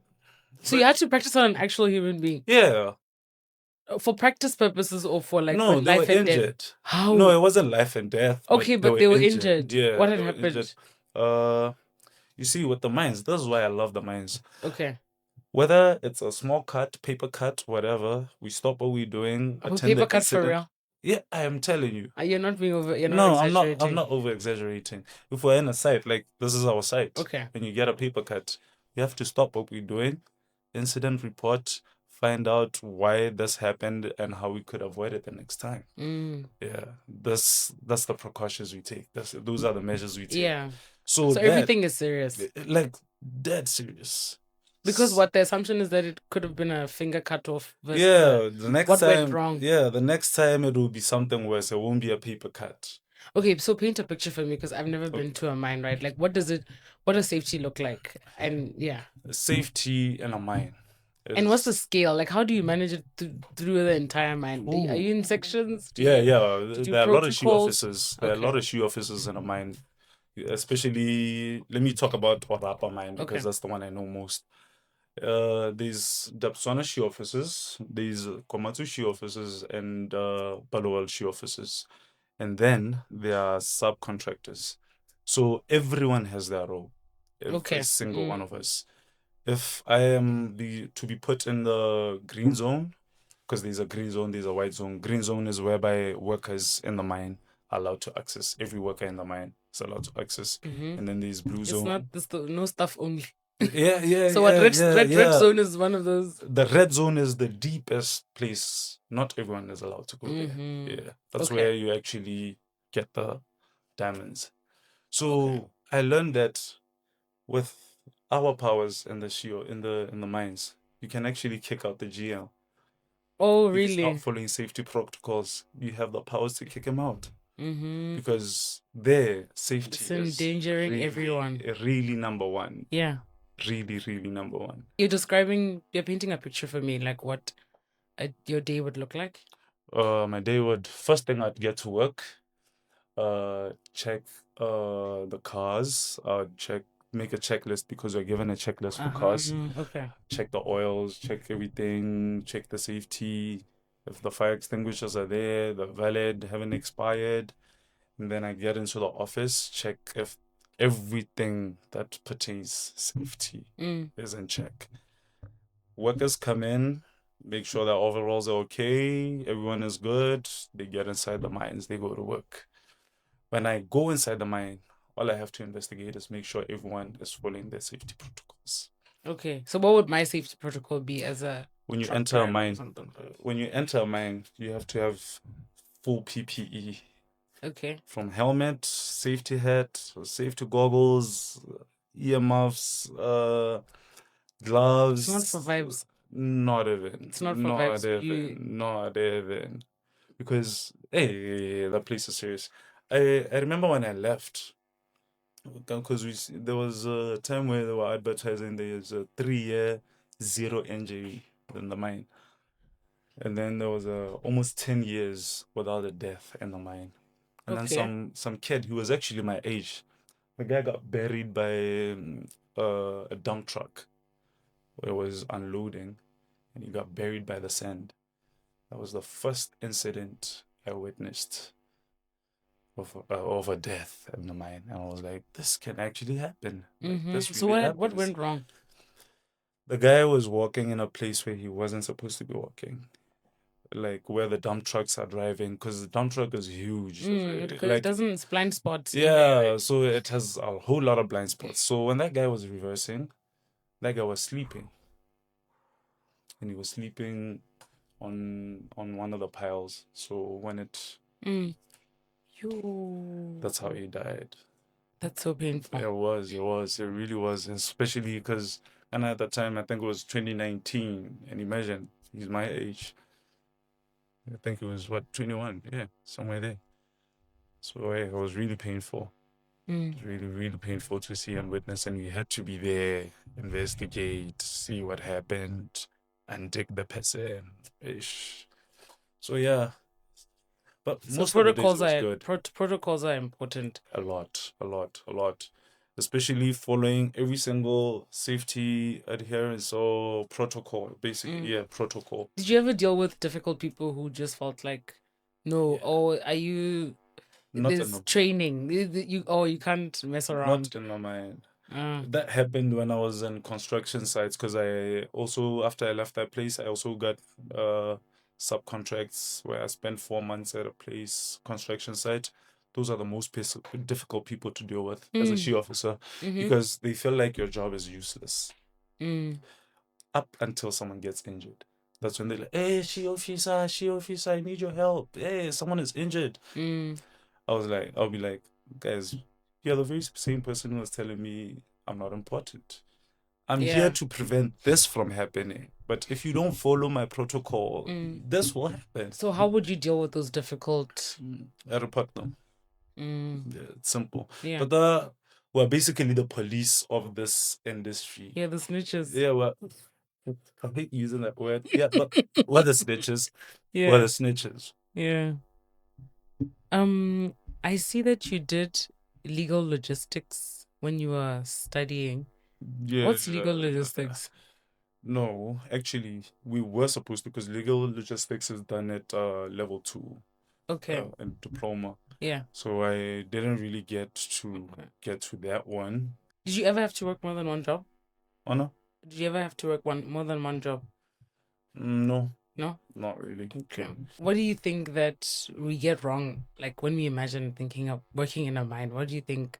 So you had to practice on an actual human being yeah. for practice purposes or for like No, for they were life and death. injured. How? No, it wasn't life and death. Okay, but they were injured. Yeah, What had they were happened? injured. You see, with the mines, this is why I love the mines. Okay. Whether it's a small cut, paper cut, whatever, we stop what we're doing. Oh, Attend paper the cut for incident. real. Yeah, I am telling you. You're not being over. You're not No, exaggerating. I'm not over exaggerating. If we're in a site, like this is our site. Okay. And you get a paper cut, you have to stop what we're doing, incident report, find out why this happened and how we could avoid it the next time. Yeah, that's the precautions we take. Those are the measures we take. Yeah. So everything is serious. Like dead serious. Because what the assumption is that it could have been a finger cut off. Yeah, the next what time. went wrong? Yeah, the next time it will be something worse. It won't be a paper cut. Okay, so paint a picture for me because I've never been to a mine, right? Like, what does safety look like? And yeah, safety in a mine. And what's the scale? Like, how do you manage it through the entire mine? Are you in sections? Yeah. There are a lot of shoe protocols? officers. There are a lot of shoe officers in a mine. Especially, let me talk about Orapa mine because that's the one I know most. There's Botswana shoe officers, there's Komatsu shoe officers, and Palowal shoe officers. And then there are subcontractors. So everyone has their role. Every single one of us. If I am to be put in the green zone, because there's a green zone, there's a white zone. Green zone is whereby workers in the mine are allowed to access. Every worker in the mine is allowed to access. And then there's blue zone. It's not no stuff only. Yeah. So red zone is one of those. The red zone is the deepest place. Not everyone is allowed to go there. Yeah, that's where you actually get the diamonds. So I learned that with our powers in the mines, you can actually kick out the GL. Oh, really? If you start following safety protocols, you have the powers to kick him out. Because their safety is endangering everyone. Really number one. Yeah. Really, really number one. You're painting a picture for me, like what your day would look like? My day would, first thing I'd get to work, check the cars, make a checklist because we're given a checklist for cars. Check the oils, check everything, check the safety, if the fire extinguishers are there, the valid, haven't expired. And then I get into the office, check if everything that pertains safety is in check. Workers come in, make sure their overalls are okay, everyone is good, they get inside the mines, they go to work. When I go inside the mine, all I have to investigate is make sure everyone is following their safety protocols. Okay, so what would my safety protocol be as a when you enter a mine? When you enter a mine, you have to have full PPE. Okay. From helmet, safety hat, safety goggles, earmuffs, gloves. It's not for vibes. Not even. It's not for vibes. Not even. Because hey, that place is serious. I remember when I left, because there was a time where they were advertising there's a 3-year zero injury in the mine, and then there was almost 10 years without a death in the mine. And then some kid who was actually my age, the guy got buried by a dump truck where it was unloading, and he got buried by the sand. That was the first incident I witnessed of a death in the mine, and I was like, this can actually happen. Like, this so what went wrong? The guy was walking in a place where he wasn't supposed to be walking. like where the dump trucks are driving, because the dump truck is huge. It doesn't, it's blind spots in there, Yeah, right? so it has a whole lot of blind spots. So when that guy was reversing, that guy was sleeping, and he was sleeping on one of the piles. So when it, that's how he died. That's so painful. It really was, especially because, and at the time I think it was 2019, and imagine he's my age. I think it was what, 21, yeah, somewhere there. So yeah, it was really painful. It was really, really painful to see and witness, and we had to be there, investigate, see what happened, and dig the person. Ish. So yeah, but So most of the days it was good. protocols are important. A lot, a lot, a lot. Especially following every single safety adherence or protocol, basically. Yeah, protocol. Did you ever deal with difficult people who just felt like, no, Yeah. or are you, Not in there's my, training, you can't mess not around. in my mind. Uh, That happened when I was in construction sites, because I also, after I left that place, I also got subcontracts where I spent 4 months at a place, construction site. Those are the most difficult people to deal with as a she officer, because they feel like your job is useless up until someone gets injured. That's when they're like, hey, she officer, I need your help. Hey, someone is injured. I'll be like, guys, you're the very same person who was telling me I'm not important. I'm here to prevent this from happening. But if you don't follow my protocol, this will happen. So how would you deal with those difficult? I report them. Mm, Yeah, it's simple. yeah. But we're basically the police of this industry. Yeah, the snitches. Yeah, well, I hate using that word. Yeah, but we're the snitches. Yeah. We're the snitches. Yeah. I see that you did legal logistics when you were studying. Yeah. What's legal logistics? No, actually, we were supposed to, because legal logistics is done at level 2 Okay. and diploma. Yeah. So I didn't really get to that one. Did you ever have to work more than one job? Oh no? Did you ever have to work more than one job? No, No? not really. Okay. What do you think that we get wrong? Like when we imagine thinking of working in a mine, what do you think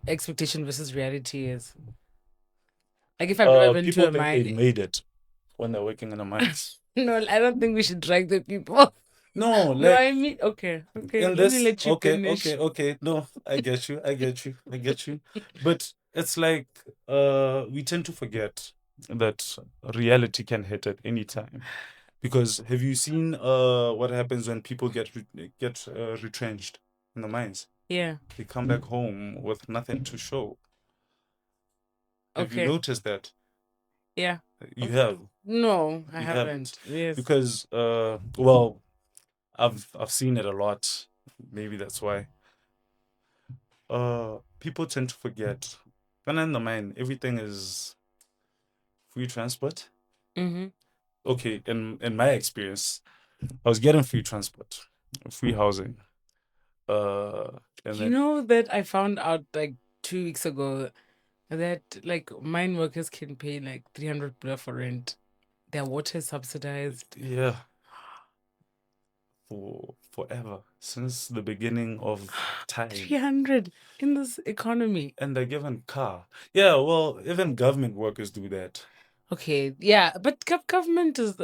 expectation versus reality is? Like if I've never been to People a think they mine. made it when they're working in a mine. No, I don't think we should drag the people. No, No, like I mean, okay. in Let me this, let you finish. okay. No, I get you. But it's like we tend to forget that reality can hit at any time. Because have you seen what happens when people get retrenched in the mines? Yeah. They come back home with nothing to show. Have you Okay. noticed that? Yeah. You have. No, I You haven't. Yes. Because well, I've seen it a lot. Maybe that's why. People tend to forget. When in the mine, everything is free transport. Okay, in my experience, I was getting free transport, free housing. And You then know that I found out like 2 weeks ago that like mine workers can pay like 300 plus for rent. Their water is subsidized. yeah, for forever, since the beginning of time. 300 in this economy. And they're given car. Yeah, well, even government workers do that. Okay, yeah, but government is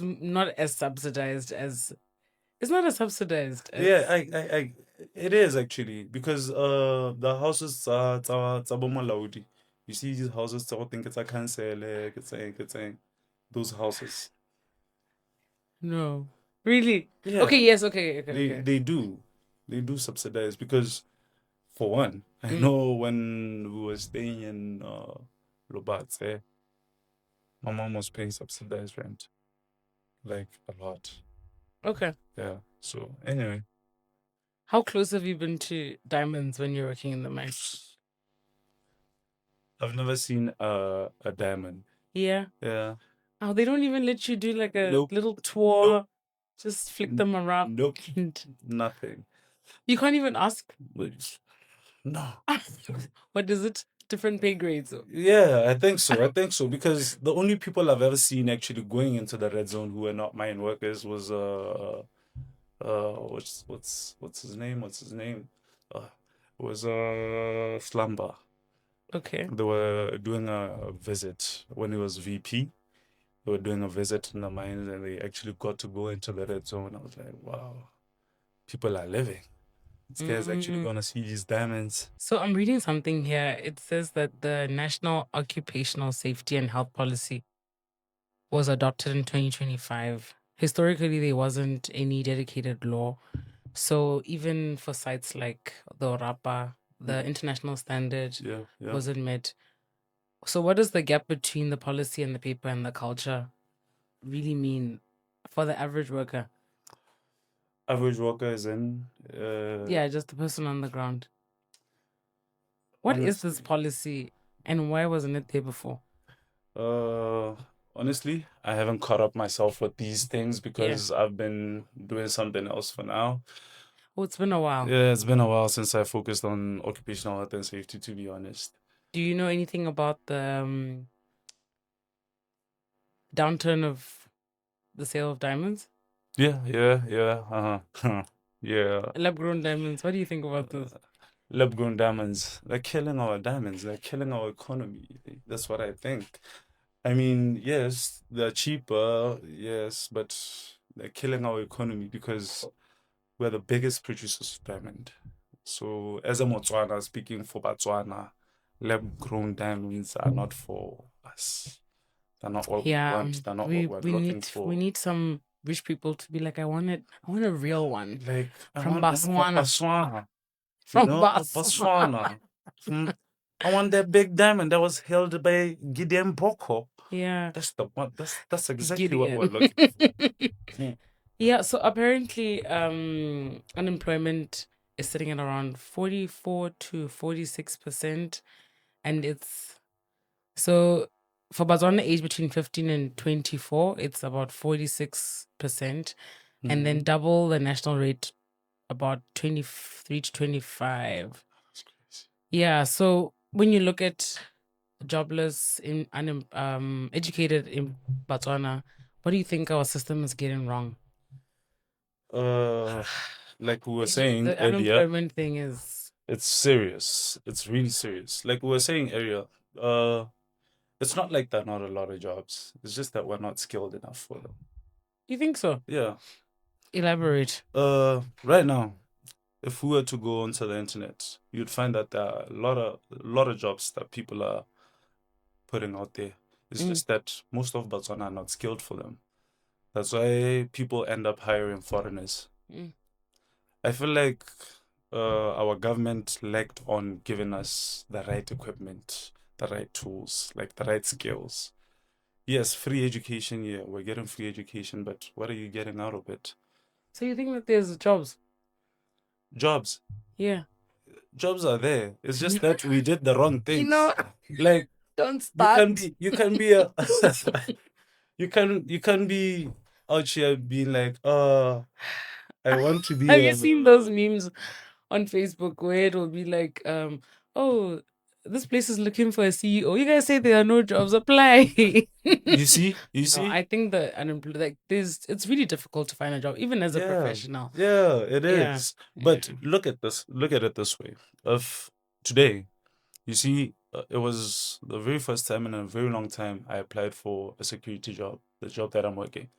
not as subsidized as it's not as subsidized as Yeah, it is actually, because the houses are Tsabomalaudi. You see these houses, I think it's a cancel, it's a those houses. no. Really? Yeah, Okay, yes, okay. they do subsidize, because for one, I know when we were staying in Lobatse, my mom was paying subsidized rent, like a lot. Okay. Yeah. So anyway, How close have you been to diamonds when you're working in the mine? I've never seen a diamond. Yeah. Yeah. Oh, they don't even let you do like a Nope. little tour. Just flick them around. Nope. Nothing. You can't even ask. No. What is it? different pay grades. Yeah, I think so. I think so because the only people I've ever seen actually going into the red zone who were not mine workers was what's his name? What's his name? Was Slumber. Okay. They were doing a visit when he was VP. They were doing a visit in the mines and they actually got to go into the red zone. I was like, wow, people are living. This guy's actually gonna see these diamonds. So I'm reading something here. It says that the National Occupational Safety and Health Policy was adopted in 2025. Historically, there wasn't any dedicated law. So even for sites like the Orapa, the international standard Yeah, yeah. wasn't met. So what does the gap between the policy and the paper and the culture really mean for the average worker? Average worker is in. Yeah, just the person on the ground. What is this Honestly. policy and why wasn't it there before? Honestly, I haven't caught up myself with these things Yeah. because I've been doing something else for now. Oh, it's been a while. Yeah, it's been a while since I focused on occupational health and safety, to be honest. Do you know anything about the downturn of the sale of diamonds? Yeah, yeah. Lab-grown diamonds. What do you think about this? Lab-grown diamonds. They're killing our diamonds. They're killing our economy. That's what I think. I mean, yes, they're cheaper, yes, but they're killing our economy because we're the biggest producers of diamond. So, as a Motswana, speaking for Botswana, lab-grown diamonds are not for us. They're not what we want. They're not what we're looking for. We need some rich people to be like, I want a real one. Like, from I want Botswana. Botswana. From You know, Botswana. I want that big diamond that was held by Gideon Boko. Yeah. That's the one. That's exactly what we're looking for. Yeah, so apparently unemployment is sitting at around 44 to 46%. And it's so for Botswana age between 15 and 24, it's about 46%. And then double the national rate, about 23 to 25. That's crazy. Yeah, so when you look at jobless in educated in Botswana, what do you think our system is getting wrong? Like we were saying The earlier, unemployment thing is it's serious. It's really serious. Like we were saying earlier, it's not like there are not a lot of jobs. It's just that we're not skilled enough for them. You think so? Yeah. Elaborate. Right now, if we were to go onto the internet, you'd find that there are a lot of jobs that people are putting out there. It's just that most of Botswana are not skilled for them. That's why people end up hiring foreigners. I feel like our government lacked on giving us the right equipment, the right tools, like the right skills. Yes, free education, yeah, we're getting free education, but what are you getting out of it? So you think that there's jobs? Jobs. Yeah. Jobs are there. It's just that we did the wrong things. You know, like don't start. You can be a you can be out here being like, I want to be Have you seen those memes on Facebook where it'll be like, oh, this place is looking for a CEO. You guys say there are no jobs, apply. You see? No, I think the unemployed, like, it's really difficult to find a job, even as a professional. Yeah, it Yeah. is. But look at it this way. If today, you see, it was the very first time in a very long time I applied for a security job, the job that I'm working.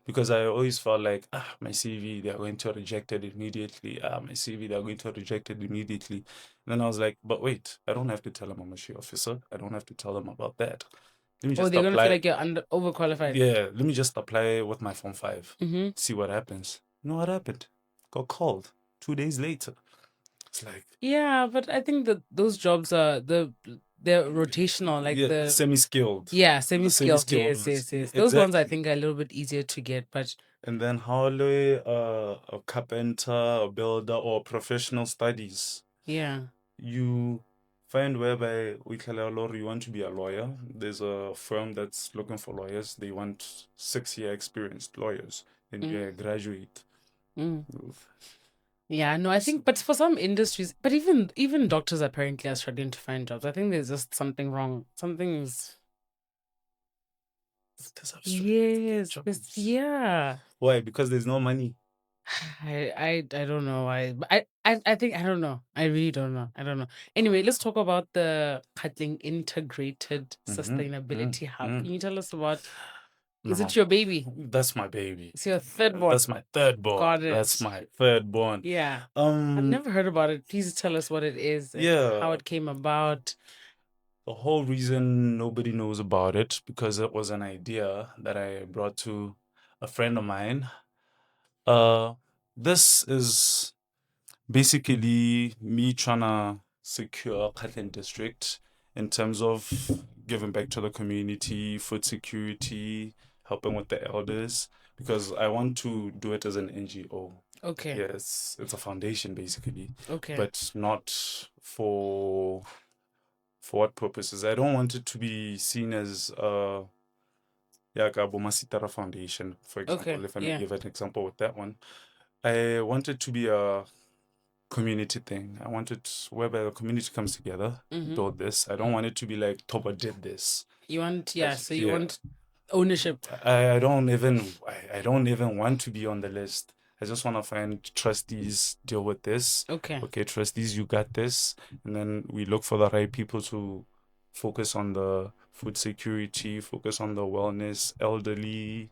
Because I always felt like, my CV, they're going to reject it immediately. My CV, they're going to reject it immediately. And then I was like, but wait, I don't have to tell them I'm a SHE officer. I don't have to tell them about that. Let me Oh, just they're gonna apply. feel like you're overqualified. Yeah, let me just apply with my Form 5. See what happens. You know what happened? Got called 2 days later. It's like, Yeah, but I think that those jobs are they're rotational, like the semi-skilled. yeah, semi-skilled. Semi-skilled Yes. ones. Those ones I Exactly. think are a little bit easier to get, but And then hardly a carpenter, a builder, or professional studies. yeah. You find whereby we tell a lawyer you want to be a lawyer. There's a firm that's looking for lawyers. They want 6-year experienced lawyers, and you're a graduate. Yeah, no, I think, but for some industries, but even doctors apparently are struggling to find jobs. I think there's just something wrong. Something's Doctors are struggling to get yes, jobs. yeah. Why? Because there's no money. I don't know. I think I don't know. I really don't know. I don't know. Anyway, let's talk about the Cutting Integrated Sustainability Hub. Can you tell us about? Is No, it your baby? that's my baby. It's your third born. That's my third born. Got That's it. my third born. Yeah. I've never heard about it. Please tell us what it is and how Yeah. it came about. The whole reason nobody knows about it because it was an idea that I brought to a friend of mine. Uh, this is basically me trying to secure Kathlin district in terms of giving back to the community, food security, helping with the elders, because I want to do it as an NGO. Okay. Yes, it's a foundation basically, Okay. but not for what purposes? I don't want it to be seen as like a Bomasitara Foundation, for example. Okay. If I may Yeah. give an example with that one, I want it to be a community thing. I want it whereby the community comes together, build this. I don't want it to be like Toba did this. You want, yeah, so you Yeah. want ownership. I don't even want to be on the list. I just want to find trustees, deal with this. Okay. Okay, trustees, you got this. And then we look for the right people to focus on the food security, focus on the wellness, elderly,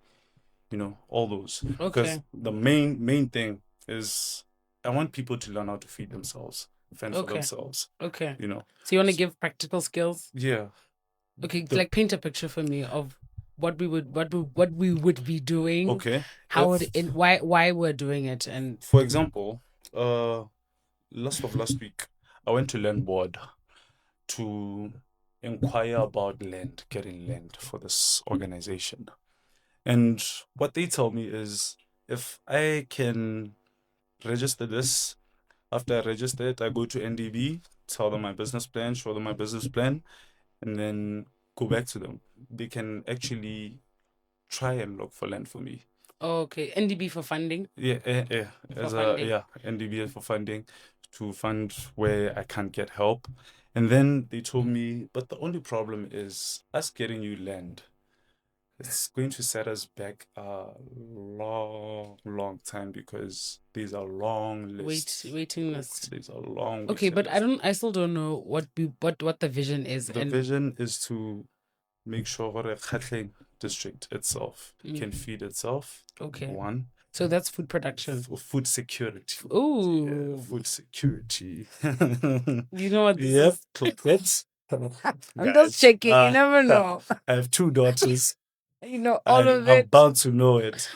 all those. Because Okay. the main thing is I want people to learn how to feed themselves, fend for Okay. themselves. Okay. You know. So you want to give practical skills? Yeah. Okay, The- like paint a picture for me of what we would be doing, Okay. how If, it in why we're doing it, and for example, last week, I went to land board to inquire about land, getting land for this organization. And what they tell me is if I can register this, after I register it, I go to NDB, tell them my business plan, show them my business plan, and then go back to them. They can actually try and look for land for me. okay, NDB for funding. Yeah, For funding. NDB for funding to fund where I can't get help. And then they told me, but the only problem is us getting you land. It's going to set us back a long time because there's a long list. Waiting list. There's a long Okay, waiting but list. I still don't know what the vision is. The And vision is to make sure that Gauteng district itself can feed itself. okay. One. So that's food production. Food security. Ooh. Yeah, food security. You know what this Yep, is? clickets. I'm just checking. You never know. I have two daughters. You know all of I'm it. bound to know it.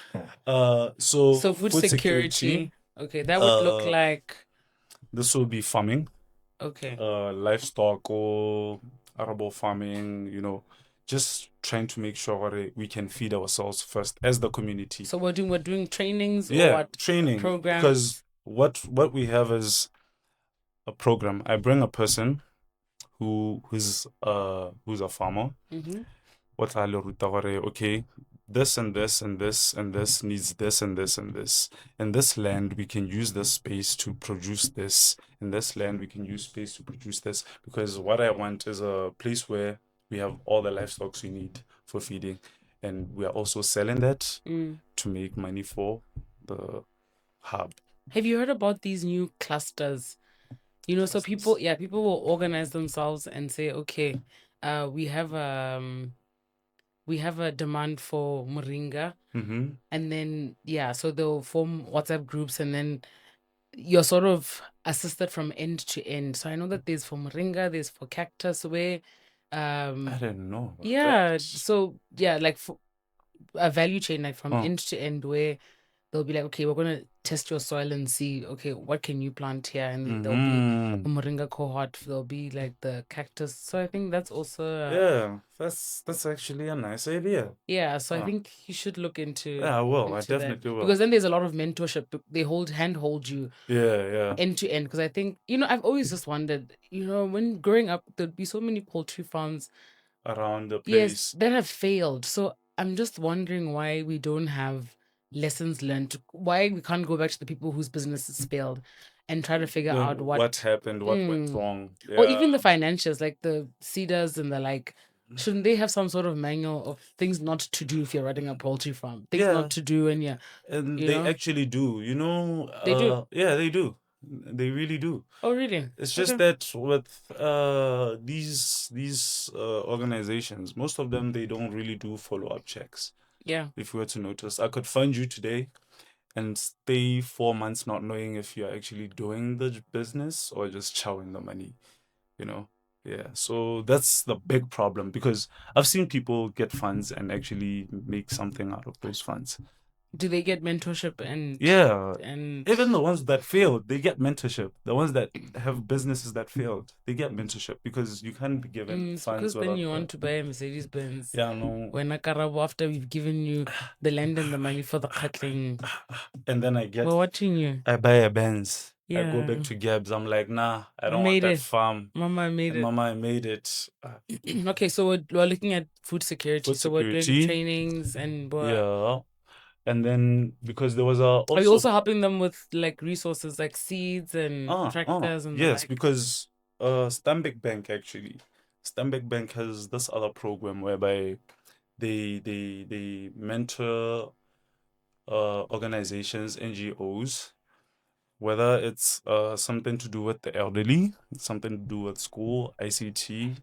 So Food security. Okay, that would look like. This will be farming, Okay. livestock or arable farming, just trying to make sure that we can feed ourselves first as the community. So we're doing trainings or Yeah, what? training. Programs. Because what we have is a program. I bring a person who's a farmer. What I okay, this and this and this and this needs this and this and this. In this land, we can use this space to produce this. In this land, we can use space to produce this. Because what I want is a place where we have all the livestock we need for feeding. And we are also selling that to make money for the hub. Have you heard about these new clusters? So people will organize themselves and say, okay, we have a demand for moringa, and then so they'll form WhatsApp groups, and then you're sort of assisted from end to end. So I know that there's for moringa, there's for cactus, where I didn't know about that. that. So like for a value chain, like from end to end, where they'll be like, okay, we're going to test your soil and see, okay, what can you plant here? And there'll be a moringa cohort. There'll be like the cactus. So I think that's also that's actually a nice idea. Yeah, so I think you should look into Yeah, I will. I into definitely that. will. Because then there's a lot of mentorship. They hold you Yeah. end to end. Because I think, I've always just wondered, when growing up, there'd be so many poultry farms Around the yes, place. that have failed. So I'm just wondering why we don't have lessons learned, why we can't go back to the people whose businesses failed and try to figure out what happened, what went Mm. wrong. or Yeah. even the financials, like the CEDAs and the like. Shouldn't they have some sort of manual of things not to do if you're running a poultry farm? Things Yeah. not to do when you're, And you they know? actually do, They do. yeah, they do. They really do. Oh, really? It's just Okay. that with these organizations, most of them they don't really do follow-up checks. Yeah. If you were to notice, I could fund you today and stay 4 months not knowing if you're actually doing the business or just chowing the money, you know? Yeah, so that's the big problem because I've seen people get funds and actually make something out of those funds. Do they get mentorship and Yeah, and even the ones that failed, they get mentorship. The ones that have businesses that failed, they get mentorship because you can't be given it's funds because then without you the. want to buy a Mercedes Benz. Yeah, no. When Akarabo, after we've given you the land and the money for the cutting. And then We're watching you. I buy a Benz. I go Yeah. back to Gabs. I'm like, nah, I I don't want made that it. farm. Mama, I made And it. Mama, I made it. Okay, so we're looking at food security. Food So we're doing security. trainings and Yeah. And then because there was are you also also helping them with like resources like seeds and tractors and the yes, like? because Stanbic Bank actually, Stanbic Bank has this other program whereby they mentor organizations, NGOs, whether it's something to do with the elderly, something to do with school, ICT,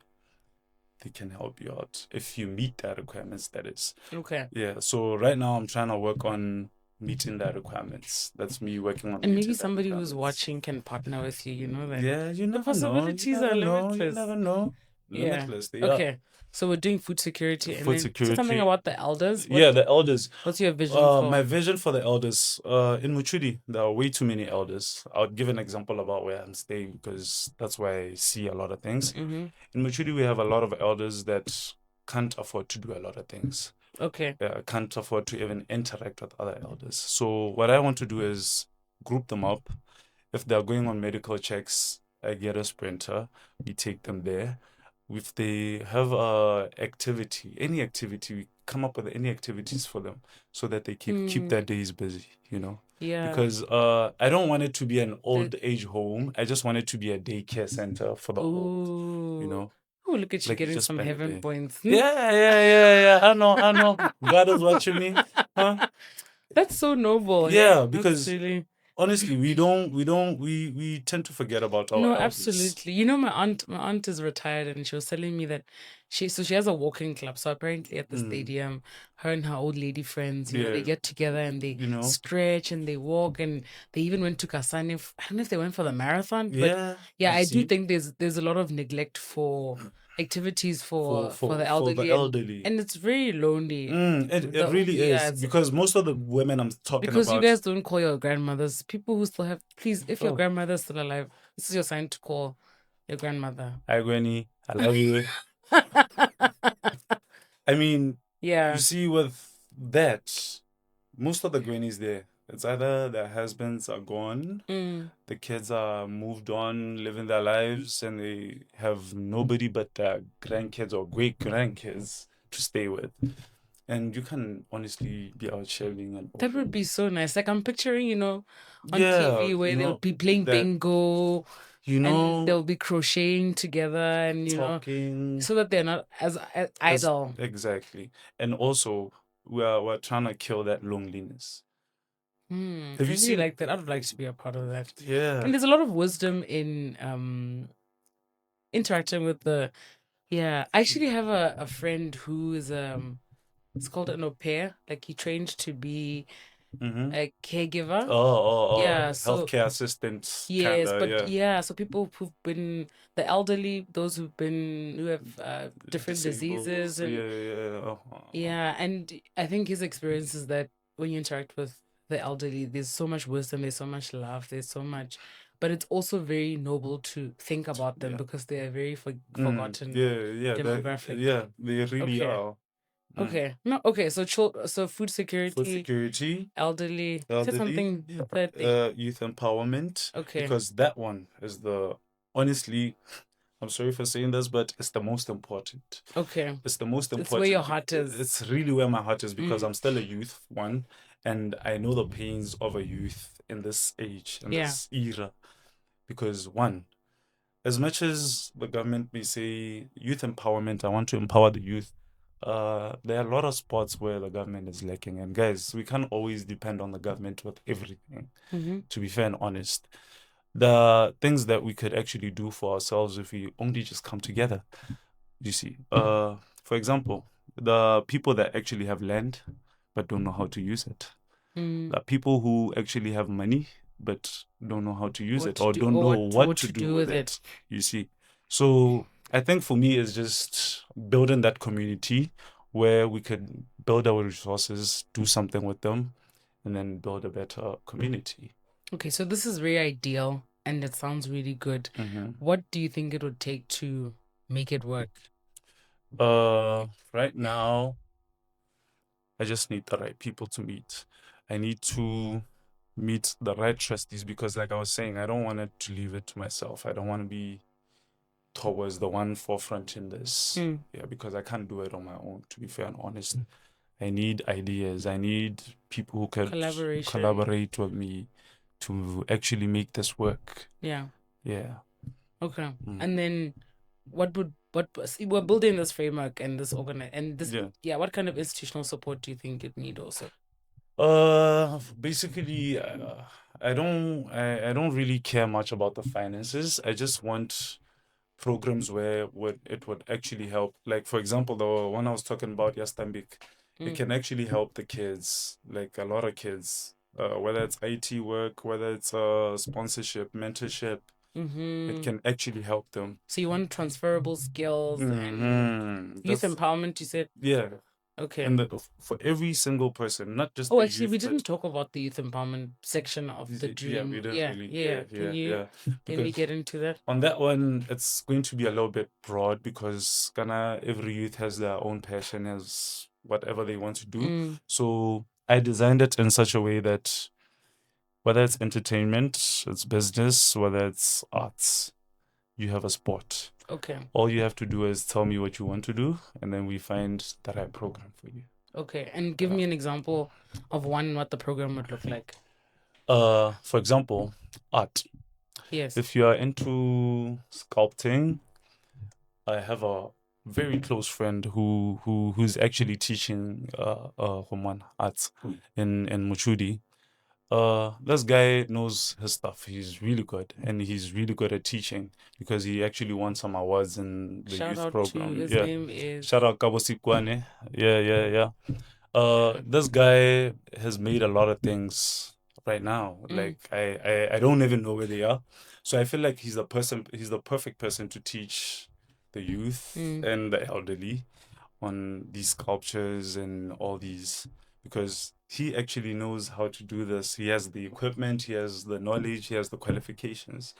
they can help you out if you meet that requirements, that is. Okay. Yeah, so right now I'm trying to work on meeting that requirements. That's me working on And maybe meeting that somebody who's requirements. watching can partner with you, you know, that Yeah, you the never know. You possibilities are never know. You limitless. never know. Yeah. Limitless, they are. Okay. So we're doing food security and Food then say something security. about the elders. Yeah, the elders. What's your vision for? My vision for the elders. In Muchudi, there are way too many elders. I'll give an example about where I'm staying because that's where I see a lot of things. Mm-hmm. In Muchudi, we have a lot of elders that can't afford to do a lot of things. Okay. Can't afford to even interact with other elders. So what I want to do is group them up. If they're going on medical checks, I get a sprinter. We take them there. If they have any activity, we come up with any activities for them so that they keep their days busy, you know. Yeah. Because I don't want it to be an old age home. I just want it to be a daycare center for the old, you know. Oh, look at you Like getting just some spend a heaven day. points. Yeah. I know. God is watching me. Huh? That's so noble. Yeah, That's because really... honestly, we tend to forget about our No, elders. absolutely. You know, my aunt is retired and she was telling me that she has a walking club. So apparently at the stadium, her and her old lady friends, you know, they get together and they stretch and they walk and they even went to Kasane. I don't know if they went for the marathon, but yeah, I do think there's a lot of neglect for activities for the elderly. And it's very lonely. It really is because most of the women I'm talking because about. you guys don't call your grandmothers. People who still have, please, if your grandmother's still alive, this is your sign to call your grandmother. Hi, Granny. I love you. I mean, you see, with that, most of the grannies there, it's either their husbands are gone, the kids are moved on, living their lives, and they have nobody but their grandkids or great grandkids to stay with. And you can honestly be out sharing and that would be so nice. Like I'm picturing, you know, on TV where they'll be playing bingo, you know, and they'll be crocheting together, and you talking, know, so that they're not as idle. Exactly, and also we're trying to kill that loneliness. Have you seen like that? I'd like to be a part of that. Yeah, and there's a lot of wisdom in interacting with the. Yeah, I actually have a friend who is it's called an au pair. Like he trained to be a caregiver. Yeah, so healthcare assistants. yes, kinda, but yeah, so people who've been the elderly, those who have different diseases and yeah, and I think his experience is that when you interact with the elderly, there's so much wisdom, there's so much love, there's so much, but it's also very noble to think about them because they are very forgotten demographic. they really are. Okay. No. Okay. So food security, elderly. Say something that youth empowerment. Okay. Because that one is honestly, I'm sorry for saying this, but it's the most important. Okay. It's the most important. It's where your heart is. It's really where my heart is because I'm still a youth, one, And I know the pains of a youth in this age, in Yeah. this era, because one, as much as the government may say youth empowerment, I want to empower the youth. There are a lot of spots where the government is lacking, and guys, we can't always depend on the government with everything. Mm-hmm. To be fair and honest, the things that we could actually do for ourselves if we only just come together. You see, for example, the people that actually have land but don't know how to use it. The people who actually have money but don't know how to use it or don't know what to do with it. You see. So I think for me it's just building that community where we can build our resources, do something with them, and then build a better community. Okay, so this is very ideal and it sounds really good. What do you think it would take to make it work? Right now, I just need the right people to meet. I need to meet the right trustees because, like I was saying, I don't want it to leave it to myself. I don't want to be towards the one forefront in this. Yeah, because I can't do it on my own, to be fair and honest. I need ideas. I need people who can collaborate with me to actually make this work. Yeah. Yeah. Okay. And then what see, we're building this framework and this what kind of institutional support do you think it need also? Basically, I don't really care much about the finances. I just want programs where it would actually help. Like for example, the one I was talking about, Yastambik, it can actually help the kids, like a lot of kids, whether it's IT work, whether it's sponsorship, mentorship, it can actually help them. So you want transferable skills and youth empowerment, you said? Yeah. Okay. And for every single person, not just Oh, actually, we didn't talk about the youth empowerment section of the dream. Yeah, we didn't really. Can we get into that? On that one, it's going to be a little bit broad because Ghana, every youth has their own passion, has whatever they want to do. So I designed it in such a way that whether it's entertainment, it's business, whether it's arts, you have a sport. Okay. All you have to do is tell me what you want to do, and then we find the right program for you. Okay, and give me an example of what the program would look like. For example, art. Yes. If you are into sculpting, I have a very close friend who's actually teaching Homan arts in Muchudi. This guy knows his stuff. He's really good, and he's really good at teaching because he actually won some awards in the youth program. His name is Shout out Kabosikwane. Yeah. This guy has made a lot of things right now. Like I don't even know where they are. So I feel like he's the perfect person to teach the youth and the elderly on these sculptures and all these, because he actually knows how to do this. He has the equipment, he has the knowledge, he has the qualifications,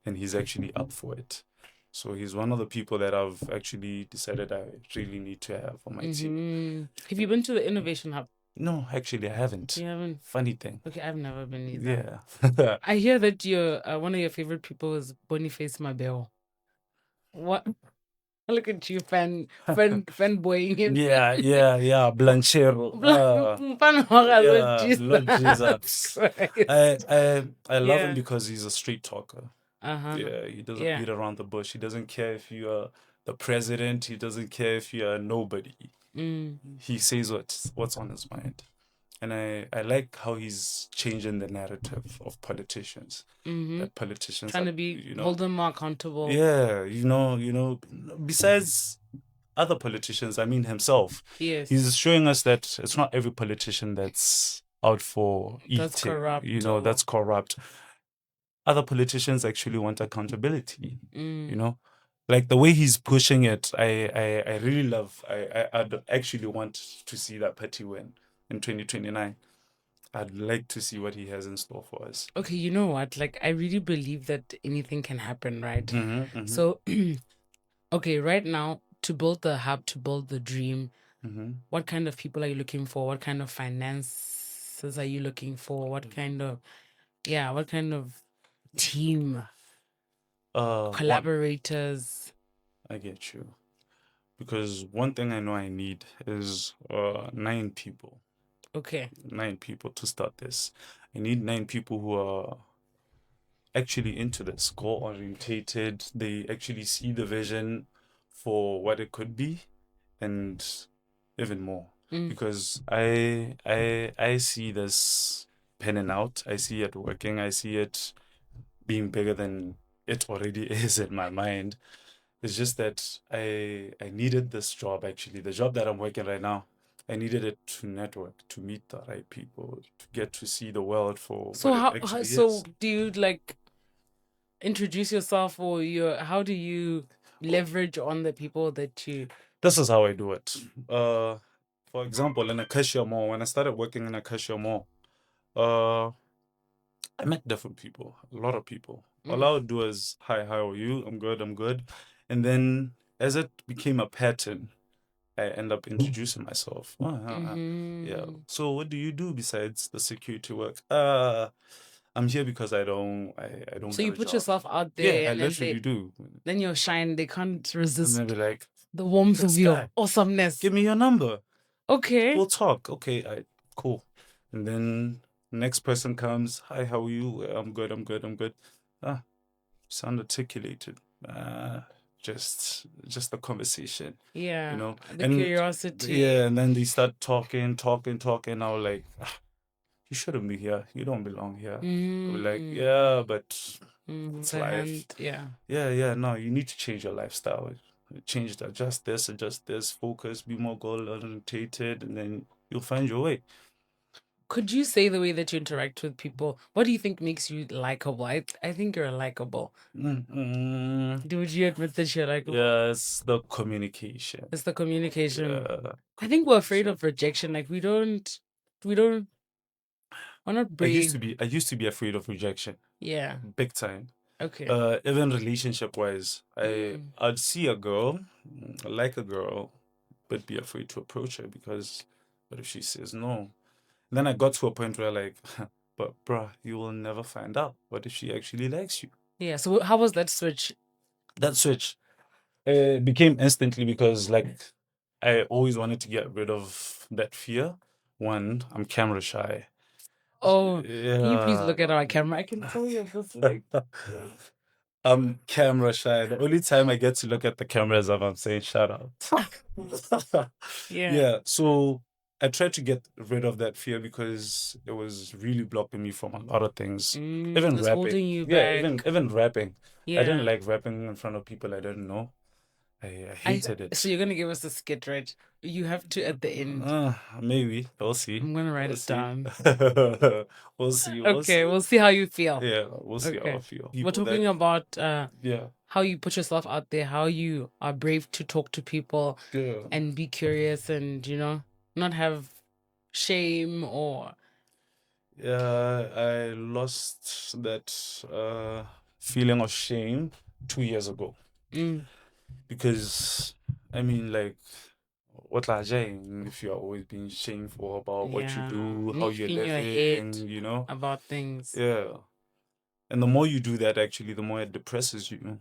and he's actually up for it. So he's one of the people that I've actually decided I really need to have on my team. Have you been to the Innovation Hub? No, actually, I haven't. You haven't? Funny thing. Okay, I've never been either. Yeah. I hear that your one of your favorite people is Boniface Mabeo. What? Look at you, fanboying him. Yeah. Blanchero. Lord Jesus. I love him because he's a straight talker. Yeah, he doesn't beat around the bush. He doesn't care if you are the president. He doesn't care if you are nobody. He says what's on his mind. And I like how he's changing the narrative of politicians. That politicians trying to hold them more accountable. Yeah, besides other politicians, I mean himself. Yes. He's showing us that it's not every politician that's out for eating. That's corrupt. That's corrupt. Other politicians actually want accountability. Like the way he's pushing it, I really love. I'd actually want to see that party win in 2029. I'd like to see what he has in store for us. Okay, you know what? Like, I really believe that anything can happen, right? So, okay, right now, to build the hub, to build the dream, what kind of people are you looking for? What kind of finances are you looking for? What kind of team? Collaborators. I get you. Because one thing I know I need is 9 people. Okay. 9 people to start this. I need 9 people who are actually into this, goal orientated. They actually see the vision for what it could be, and even more. Because I see this panning out. I see it working. I see it being bigger than it already is in my mind. It's just that I needed this job actually. The job that I'm working right now, I needed it to network, to meet the right people, to get to see the world for So what it how actually so is. do you like introduce yourself, or how do you leverage on the people that you This is how I do it. For example, in a cashier mall, when I started working in a cashier mall, uh, I met different people, a lot of people. All I would do is, hi, how are you? I'm good, I'm good. And then as it became a pattern, I end up introducing myself. Yeah. So what do you do besides the security work? I'm here because I don't so you have a put job. yourself out Yeah, there, I and then literally do. then you're shine, they can't And resist they'll be like, the warmth this of your guy, awesomeness. give me your number. Okay. We'll talk. Okay, cool. And then next person comes, hi, how are you? I'm good, I'm good, I'm good. Ah, sound articulated. Just a conversation, Yeah. The And curiosity. yeah, and then they start talking. I was like, you shouldn't be here. You don't belong here. I was like, yeah, but it's The life. hand, yeah. Yeah, no, you need to change your lifestyle. Change, adjust this, focus, be more goal orientated, and then you'll find your way. Could you say the way that you interact with people? What do you think makes you likable? I think you're likable. Would you admit that you're likable? Yeah, it's the communication. It's the communication. Yeah, I think we're afraid of rejection. Like we don't, we're not I used brave. to be afraid of rejection, Yeah. big time. Okay. Even relationship wise, I'd see a girl, like a girl, but be afraid to approach her because what if she says no? Then I got to a point where like, but bruh, you will never find out. What if she actually likes you? Yeah. So how was that switch? That switch became instantly because like I always wanted to get rid of that fear. One, I'm camera shy. Oh, can you please Yeah. look at our camera? I can tell you're just like I'm camera shy. The only time I get to look at the camera is if I'm saying shout out. yeah. Yeah. So I tried to get rid of that fear because it was really blocking me from a lot of things. Even It's rapping. holding you Yeah, back. even rapping. I didn't Yeah. like rapping in front of people I didn't know. I hated it. So you're gonna give us a skit, right? You have to at the end. Maybe. We'll see. I'm gonna write We'll it see. down. We'll see. We'll Okay, see. we'll see how you feel. Yeah, we'll see how Okay. I feel. We're People talking that, about yeah, how you put yourself out there, how you are brave to talk to people yeah. and be curious and, not have shame or Yeah, I lost that feeling of shame 2 years ago because I mean, like, what la shame if you're always being shameful about what you yeah, do, how need you're in your head living. about things. Yeah, and the more you do that, actually, the more it depresses you.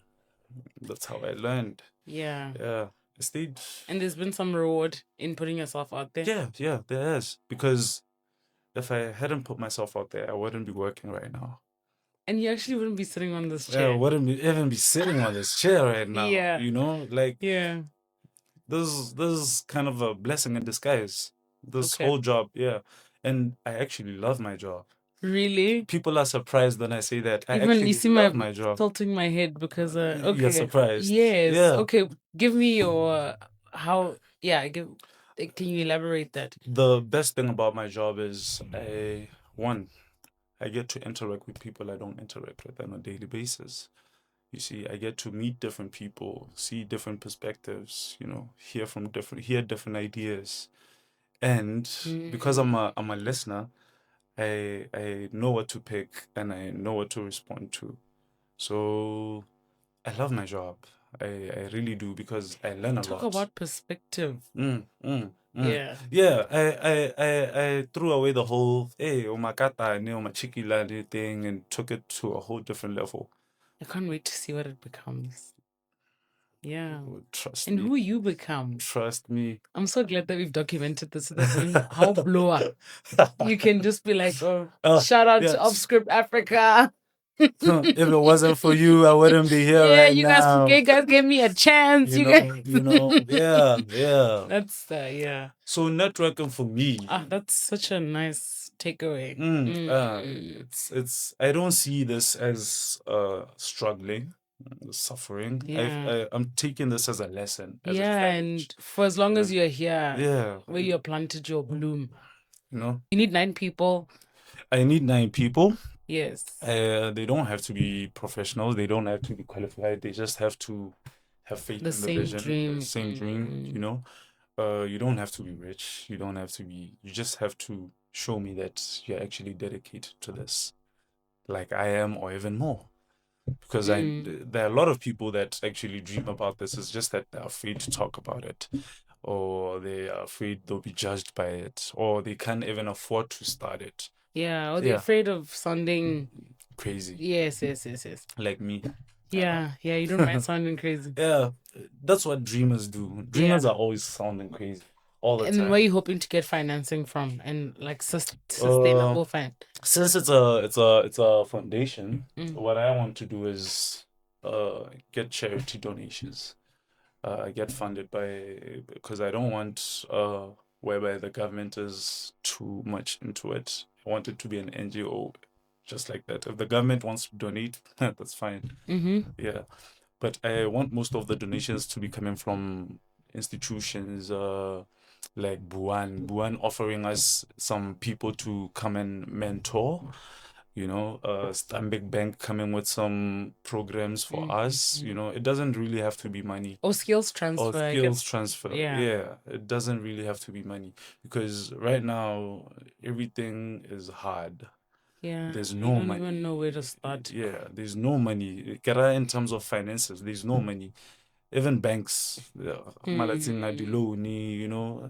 That's how I learned. Yeah. Yeah, I stayed. And there's been some reward in putting yourself out there. Yeah, there is because if I hadn't put myself out there, I wouldn't be working right now. And you actually wouldn't be sitting on this I chair. wouldn't even be sitting on this chair right now. Yeah. Like Yeah. this is kind of a blessing in disguise. This Okay. whole job, yeah. And I actually love my job. Really? People are surprised when I say that. I Even you actually see love my my job. tilting my head because You're okay. surprised. Yes. Yeah. Okay. Give me your how can you elaborate that? The best thing about my job is I get to interact with people I don't interact with on a daily basis. You see, I get to meet different people, see different perspectives, hear different ideas. And because I'm a listener, I know what to pick and I know what to respond to. So I love my job. I really do because I learn a Talk lot. about perspective. Yeah. Yeah. I threw away the whole hey omakata ne omachikila thing and took it to a whole different level. I can't wait to see what it becomes. Yeah. Trust And me. who you become. Trust me. I'm so glad that we've documented this so that when how blow up, you can just be like, oh, shout out to Off Script Africa. If it wasn't for you, I wouldn't be here Yeah, right you now. guys gave me a chance. You guys. Yeah. That's yeah. So networking for me, That's such a nice takeaway. it's I don't see this as struggling, suffering. Yeah. I'm taking this as a lesson, as a Yeah, challenge. and for as long Yeah. as you're here, Yeah, where you're planted your bloom, you know, you need 9 people. I need 9 people. Yes. They don't have to be professionals. They don't have to be qualified. They just have to have faith The in the same vision, dream. the same dream, you know. You don't have to be rich. You don't have to be, you just have to show me that you're actually dedicated to this, like I am, or even more. Because there are a lot of people that actually dream about this. It's just that they're afraid to talk about it, or they are afraid they'll be judged by it, or they can't even afford to start it. Yeah, or they're afraid of sounding crazy. Yes. Like me. Yeah, you don't mind sounding crazy. Yeah, that's what dreamers do. Dreamers are always sounding crazy all the And time. where are you hoping to get financing from, and like sustainable fund? Since it's a foundation, what I want to do is get charity donations. Get funded because I don't want whereby the government is too much into it. I want it to be an NGO, just like that. If the government wants to donate, that's fine. Yeah, but I want most of the donations to be coming from institutions like Buan offering us some people to come and mentor. Stanbic Bank coming with some programs for us. It doesn't really have to be money. Or skills transfer. Or skills transfer. Yeah. It doesn't really have to be money because right now everything is hard. Yeah. There's no money. You don't even know where to start. Yeah, there's no money. In terms of finances, there's no money. Even banks,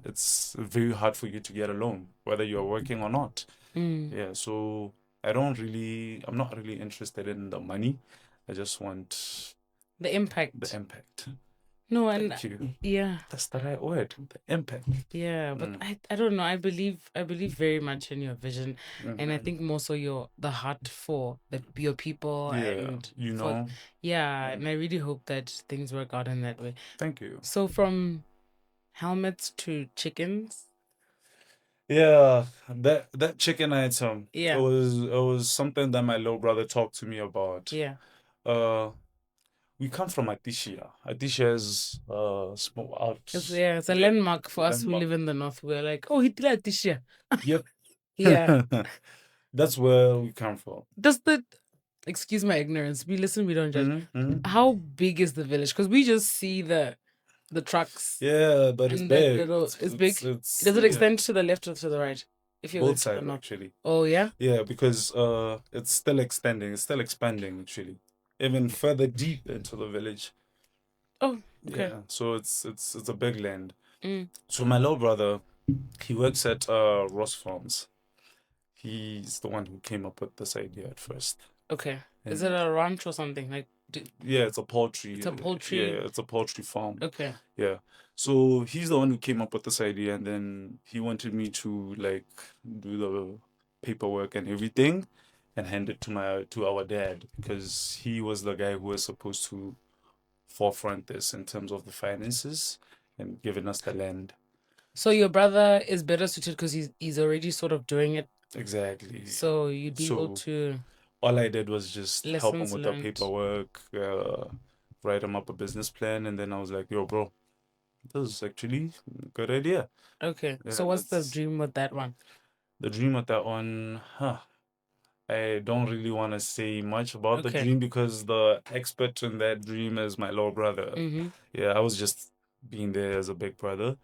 it's very hard for you to get a loan, whether you're working or not. Yeah, so I'm not really interested in the money. I just want the impact. The impact. No, and Thank you. yeah, that's the right word. The impact. Yeah, but I don't know. I believe very much in your vision, and I think more so the heart for your people and and I really hope that things work out in that way. Thank you. So from helmets to chickens. Yeah, that chicken item. It was something that my little brother talked to me about. Yeah. We come from Atisha. Atisha is small out. It's a landmark for us who live in the north. We're like, oh, he did Atisha. Yep. Yeah. That's where we come from. Excuse my ignorance. We listen, we don't judge. How big is the village? Because we just see the trucks. Yeah, but it's big. It's big. Does it extend to the left or to the right? If you're both sides actually. Oh yeah. Yeah, because it's still extending. It's still expanding actually, even further deep into the village. Oh, okay. Yeah, so it's a big land. So my little brother, he works at Ross Farms. He's the one who came up with this idea at first. Okay. Is it a ranch or something like? Yeah, it's a poultry. It's a poultry. Yeah, it's a poultry farm. Okay. Yeah. So he's the one who came up with this idea, and then he wanted me to like do the paperwork and everything, and hand it to our dad because he was the guy who was supposed to forefront this in terms of the finances and giving us the land. So your brother is better suited because he's already sort of doing it. Exactly. So you'd be able to. All I did was just help him with the paperwork, write him up a business plan, and then I was like, "Yo, bro, this is actually a good idea." Okay. Yeah, so what's the dream with that one? The dream with that one, I don't really want to say much about the dream because the expert in that dream is my little brother. Yeah, I was just being there as a big brother.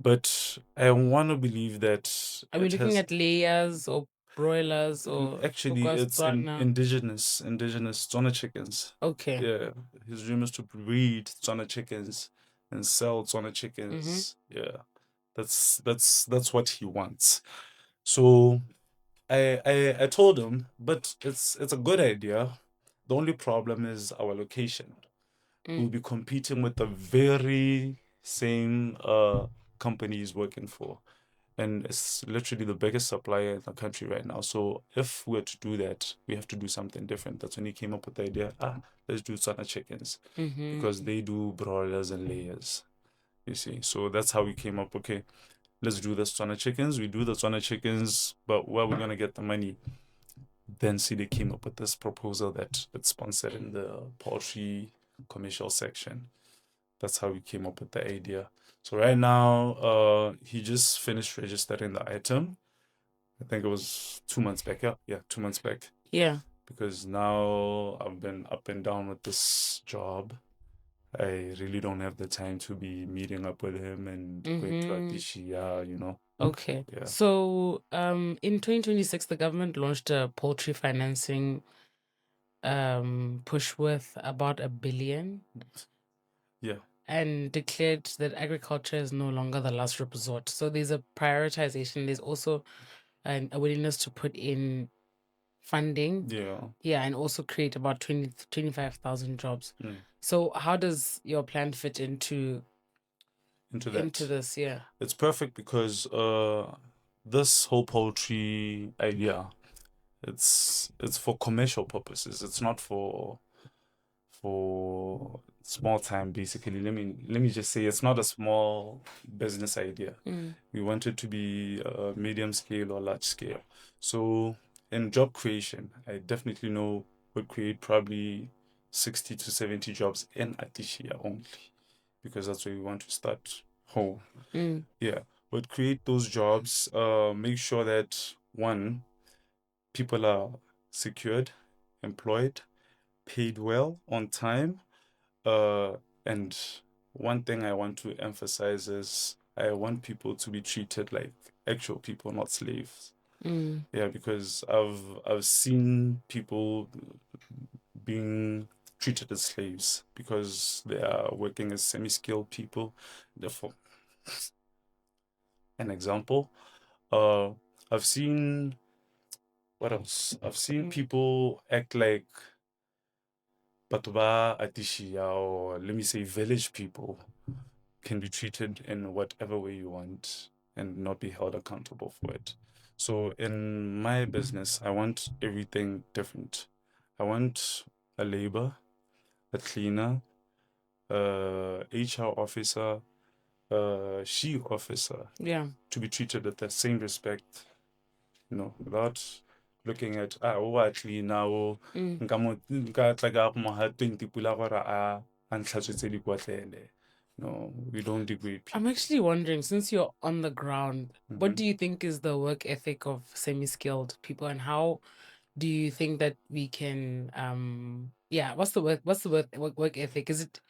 But I want to believe that. Are we looking at layers or broilers or? Actually, it's indigenous Tswana chickens. Okay. Yeah, his dream is to breed Tswana chickens and sell Tswana chickens. Yeah, that's what he wants. So I told him, but it's a good idea. The only problem is our location. we'll be competing with the very same company he's working for. And it's literally the biggest supplier in the country right now. So if we're to do that, we have to do something different. That's when he came up with the idea, let's do Tswana chickens because they do broilers and layers, you see. So that's how we came up, okay, let's do the Tswana chickens. We do the Tswana chickens, but where are we going to get the money? Then see, they came up with this proposal that it's sponsored in the poultry commercial section. That's how we came up with the idea. So right now, he just finished registering the item. I think it was 2 months back. Yeah, 2 months back. Yeah. Because now I've been up and down with this job. I really don't have the time to be meeting up with him and going to Atisha, you know. Okay. Yeah. So in 2026, the government launched a poultry financing push with about 1 billion. Yeah. And declared that agriculture is no longer the last resort. So there's a prioritization. There's also a willingness to put in funding. Yeah. Yeah, and also create about 25,000 jobs. So how does your plan fit into this? Yeah. It's perfect because this whole poultry idea, it's for commercial purposes. It's not for small time, basically. Let me just say it's not a small business idea. We want it to be medium scale or large scale. So in job creation, I definitely know we'll create probably 60 to 70 jobs in Atisha only, because that's where we want to start home. Yeah, but create those jobs, make sure that one, people are secured, employed, paid well, on time. And one thing I want to emphasize is I want people to be treated like actual people, not slaves. Yeah, because I've seen people being treated as slaves because they are working as semi-skilled people. Therefore, an example, I've seen, what else? I've seen people act like Batuba Atisha, or let me say village people, can be treated in whatever way you want and not be held accountable for it. So in my business, I want everything different. I want a labor, a cleaner, HR officer, she officer, Yeah. to be treated with the same respect, you know, without looking at what now nka tla ka mo ha 20 pula gore a ntlhatswetse dikotlele. No, we don't degrade people. I'm actually wondering, since you're on the ground, what do you think is the work ethic of semi-skilled people, and how do you think that we can what's the work ethic? Is it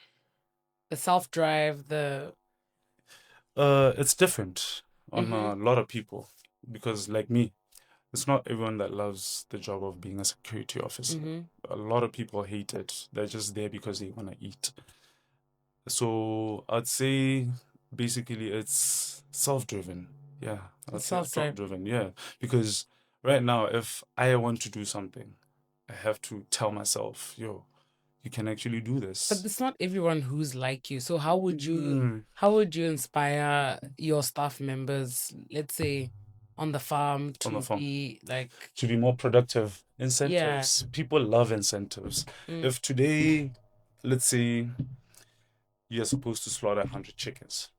the self-drive, the It's different on a lot of people, because like me, it's not everyone that loves the job of being a security officer. A lot of people hate it. They're just there because they want to eat. So I'd say basically it's self-driven. Yeah, I'd say it's self-drive? self-driven. Yeah, because right now, if I want to do something, I have to tell myself, yo, you can actually do this. But it's not everyone who's like you. So how would you inspire your staff members, let's say on the farm, to be like, to be more productive? Incentives. People love incentives. If today, let's say you're supposed to slaughter 100 chickens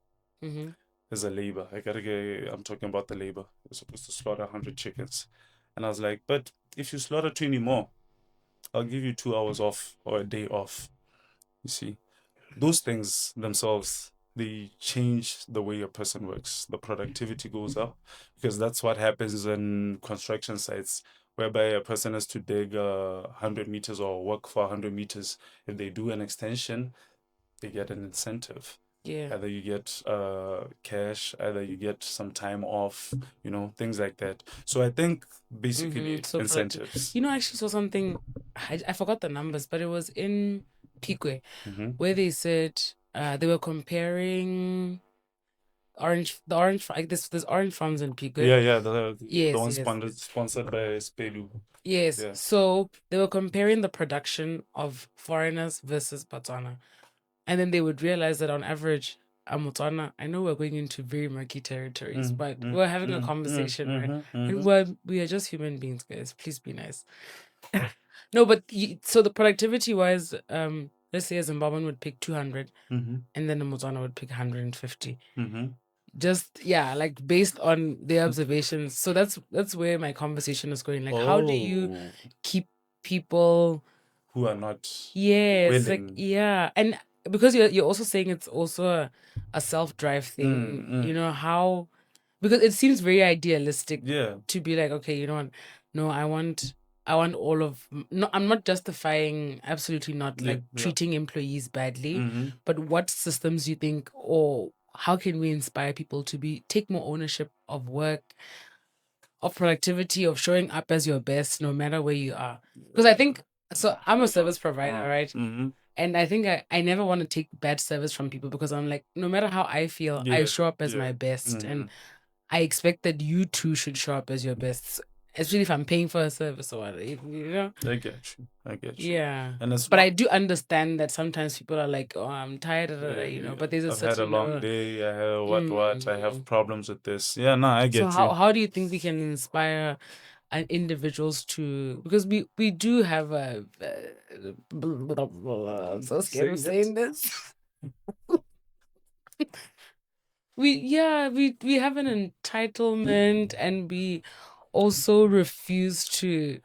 as a labor, I'm talking about the labor. You're supposed to slaughter 100 chickens. And I was like, but if you slaughter 20 more, I'll give you 2 hours off or a day off. You see, those things themselves, they change the way a person works. The productivity goes up, because that's what happens in construction sites, whereby a person has to dig 100 meters or work for 100 meters. If they do an extension, they get an incentive. yeah. Either you get cash, either you get some time off, you know, things like that. So I think basically So incentives. you know, I actually saw something, I forgot the numbers, but it was in Pikwe, where they said they were comparing the orange, like this orange farms in Pico. Yeah, the Yes, one yes. sponsored by Spelu. Yes. Yeah. So they were comparing the production of foreigners versus Botswana. And then they would realize that on average, Motswana, I know we're going into very murky territories, but we're having a conversation, right? And we are just human beings, guys. Please be nice. No, but so the productivity wise, let's say a Zimbabwean would pick 200 and then a Motswana would pick 150. Just like based on the observations. So that's where my conversation is going. Like, how do you keep people who are not Yes, willing? and because you're also saying it's also a self-drive thing, how because it seems very idealistic Yeah. to be like, okay, you know what? No, I want all of no, I'm not justifying absolutely not like treating employees badly, but what systems you think or how can we inspire people to take more ownership of work, of productivity, of showing up as your best no matter where you are? Because I think so I'm a service provider, right? And I think I never want to take bad service from people because I'm like, no matter how I feel, I show up as my best. And I expect that you too should show up as your best, especially if I'm paying for a service or what, I get you. Yeah. And it's But not, I do understand that sometimes people are like, oh, I'm tired, but there's a I've had a certain long day. I have what I have problems with this. Yeah, no, I So get you. how do you think we can inspire individuals to, because we do have I'm so scared of saying this. We have an entitlement and we also refuse to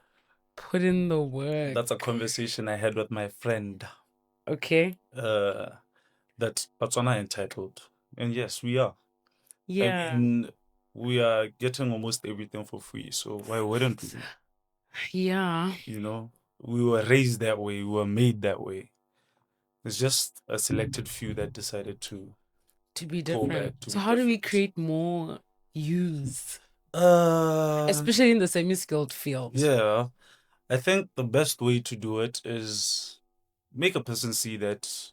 put in the work. That's a conversation I had with my friend. Okay. That Botswana are entitled. And yes, we are. Yeah. I mean, we are getting almost everything for free. So why wouldn't we? Yeah. We were raised that way. We were made that way. It's just a selected few that decided to be pull different. back. So how do we create more youth, Especially especially in the semi-skilled fields? Yeah, I think the best way to do it is make a person see that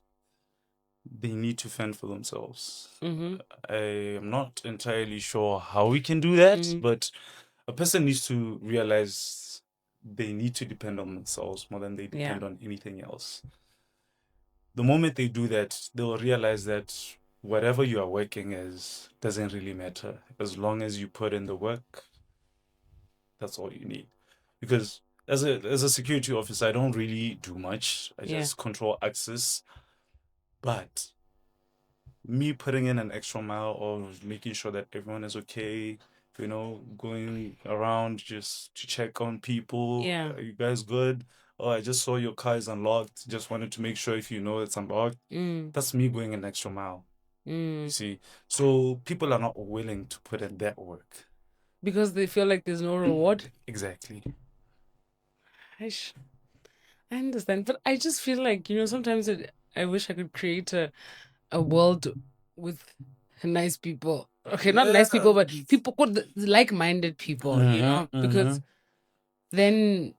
they need to fend for themselves. I am not entirely sure how we can do that, but a person needs to realize they need to depend on themselves more than they depend on anything else. The moment they do that, they'll realize that whatever you are working as doesn't really matter. As long as you put in the work, that's all you need. Because as a security officer, I don't really do much. I just control access. But me putting in an extra mile of making sure that everyone is okay, going around just to check on people. Yeah. Are you guys good? Oh, I just saw your car is unlocked. Just wanted to make sure if you know it's unlocked. That's me going an extra mile. You see? So people are not willing to put in that work. Because they feel like there's no reward? Exactly. I understand. But I just feel like, sometimes I wish I could create a world with nice people. Okay, not nice people, but people called like-minded people, because then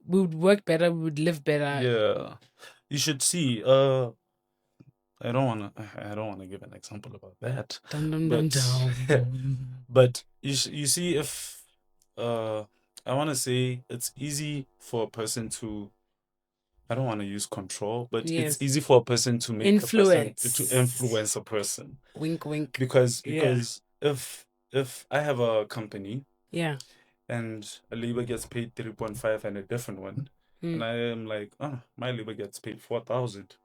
we would work better, we would live better. Yeah. You should see, I don't wanna give an example about that. Dum, dum, dum, dum. But you see if I wanna say it's easy for a person to, I don't want to use control, but it's easy for a person to make influence a person. Wink, wink. Because if I have a company, and a labor gets paid 3.5 and a different one, and I am like, oh, my labor gets paid 4,000.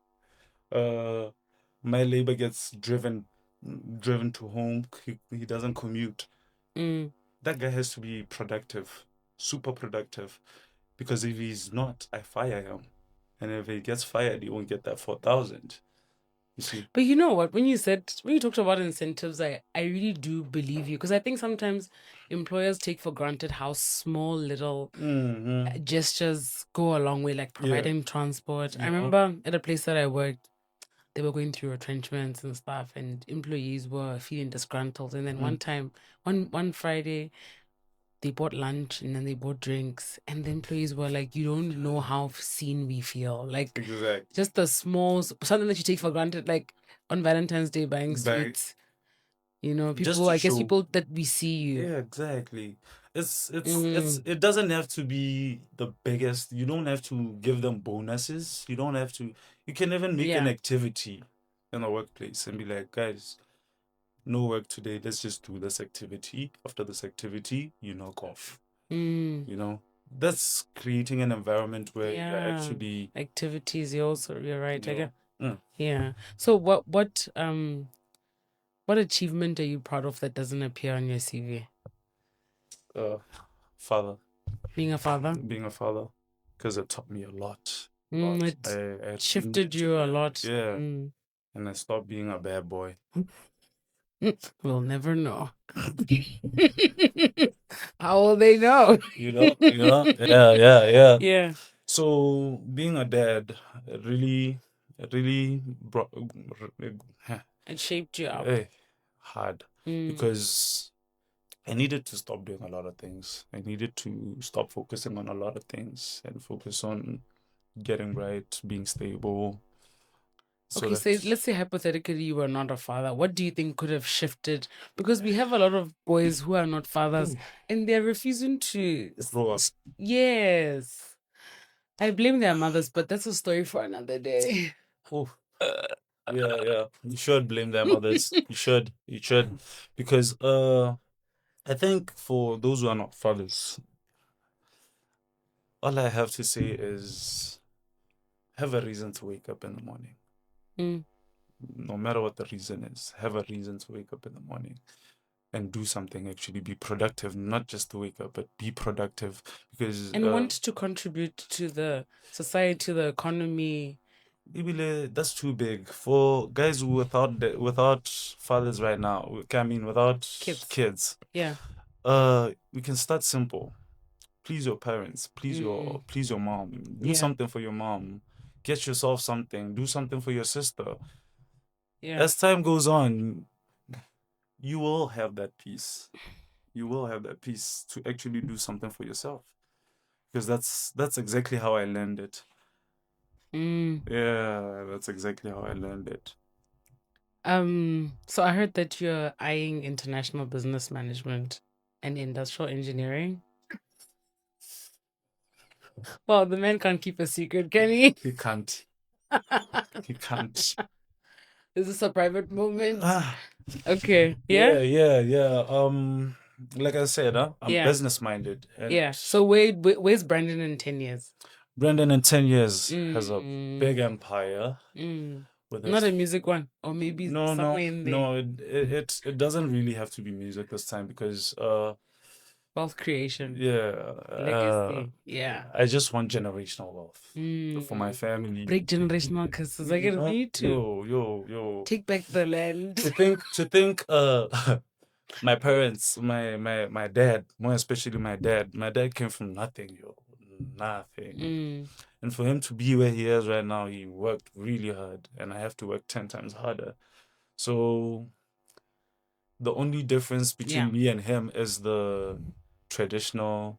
My labor gets driven to home. He doesn't commute. That guy has to be productive, super productive, because if he's not, I fire him. And if he gets fired, he won't get that 4,000. You see? But you know what? When you talked about incentives, I really do believe you, because I think sometimes employers take for granted how small little gestures go a long way, like providing transport. I remember at a place that I worked, they were going through retrenchments and stuff, and employees were feeling disgruntled. And then one Friday, they bought lunch and then they bought drinks, and the employees were like, you don't know how seen we feel. Like, just the small something that you take for granted, like on Valentine's Day buying sweets. You know, just people, to I guess show. people that we see you. Yeah, exactly. Mm, It doesn't have to be the biggest. You don't have to give them bonuses. You don't have to. You can even make an yeah. activity in a workplace and be like, guys, no work today. Let's just do this activity. After this activity, you knock off. Mm, You know, that's creating an environment where you're yeah. actually, Activities, you're right. I you get, know, mm, yeah. So what achievement are you proud of that doesn't appear on your CV? uh, father, Being a father? being a father, because it taught me a lot. A Mm, lot. it I shifted needed to you a learn. lot. Yeah. Mm. And I stopped being a bad boy. We'll never know. How will they know? Yeah, yeah, yeah. Yeah, So being a dad, it really brought it shaped you up. eh, hard Mm. because I needed to stop doing a lot of things. I needed to stop focusing on a lot of things and focus on getting right, being stable, so Okay, so that let's say hypothetically you were not a father. What do you think could have shifted? Because we have a lot of boys who are not fathers and they're refusing to. grow up. Yes. I blame their mothers, but that's a story for another day. Oh, yeah, yeah. You should blame their mothers. You should, because I think for those who are not fathers, all I have to say is have a reason to wake up in the morning. Mm. No matter what the reason is, have a reason to wake up in the morning and do something, actually be productive, not just to wake up, but be productive because And want to contribute to the society, the economy. Ibile, that's too big for guys without fathers right now. I mean, without Kids. kids. Yeah. We can start simple. Please your parents. Mm. Please your mom. Do Yeah. something for your mom. Get yourself something. Do something for your sister. Yeah. As time goes on, you will have that peace. You will have that peace to actually do something for yourself. Because that's exactly how I learned it. Mm. Yeah, that's exactly how I learned it. So I heard that you're eyeing international business management and industrial engineering. Well, the man can't keep a secret, can he? He can't. He can't. Is this a private moment? Ah, Okay. yeah, Yeah? yeah, yeah. Like I said, I'm Yeah. business minded, and Yeah. So where's Brandon in 10 years? Brandon in 10 years has a Mm, big empire mm. with Not his. a music one, or maybe No, somewhere no, in there. no. It doesn't really have to be music this time because Wealth creation, yeah, legacy. Yeah. I just want generational wealth for my Mm. family. Break generational curses. I You get know, need to yo. take back the land. To think my parents, my dad, more especially my dad came from nothing, yo. Nothing. Mm. And for him to be where he is right now, he worked really hard, and I have to work 10 times harder. So the only difference Yeah. between me and him is the traditional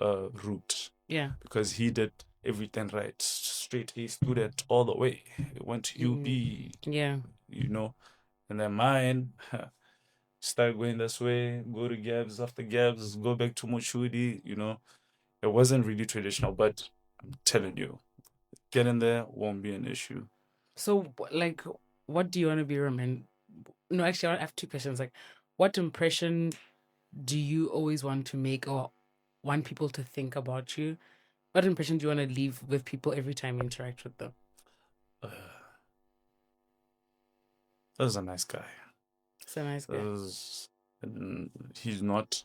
route, Yeah. because he did everything right, straight A student all the way. He went to Mm. UB, Yeah. you know, and then mine start going this way, go to Gabs, after Gabs, go back to Mochudi, It wasn't really traditional, but I'm telling you, getting there won't be an issue. So, like, what do you want to be remembered? No, actually, I have two questions. Like, what impression do you always want to make or want people to think about you? What impression do you want to leave with people every time you interact with them? Uh, that was a nice guy. It's a nice That guy. was, and he's not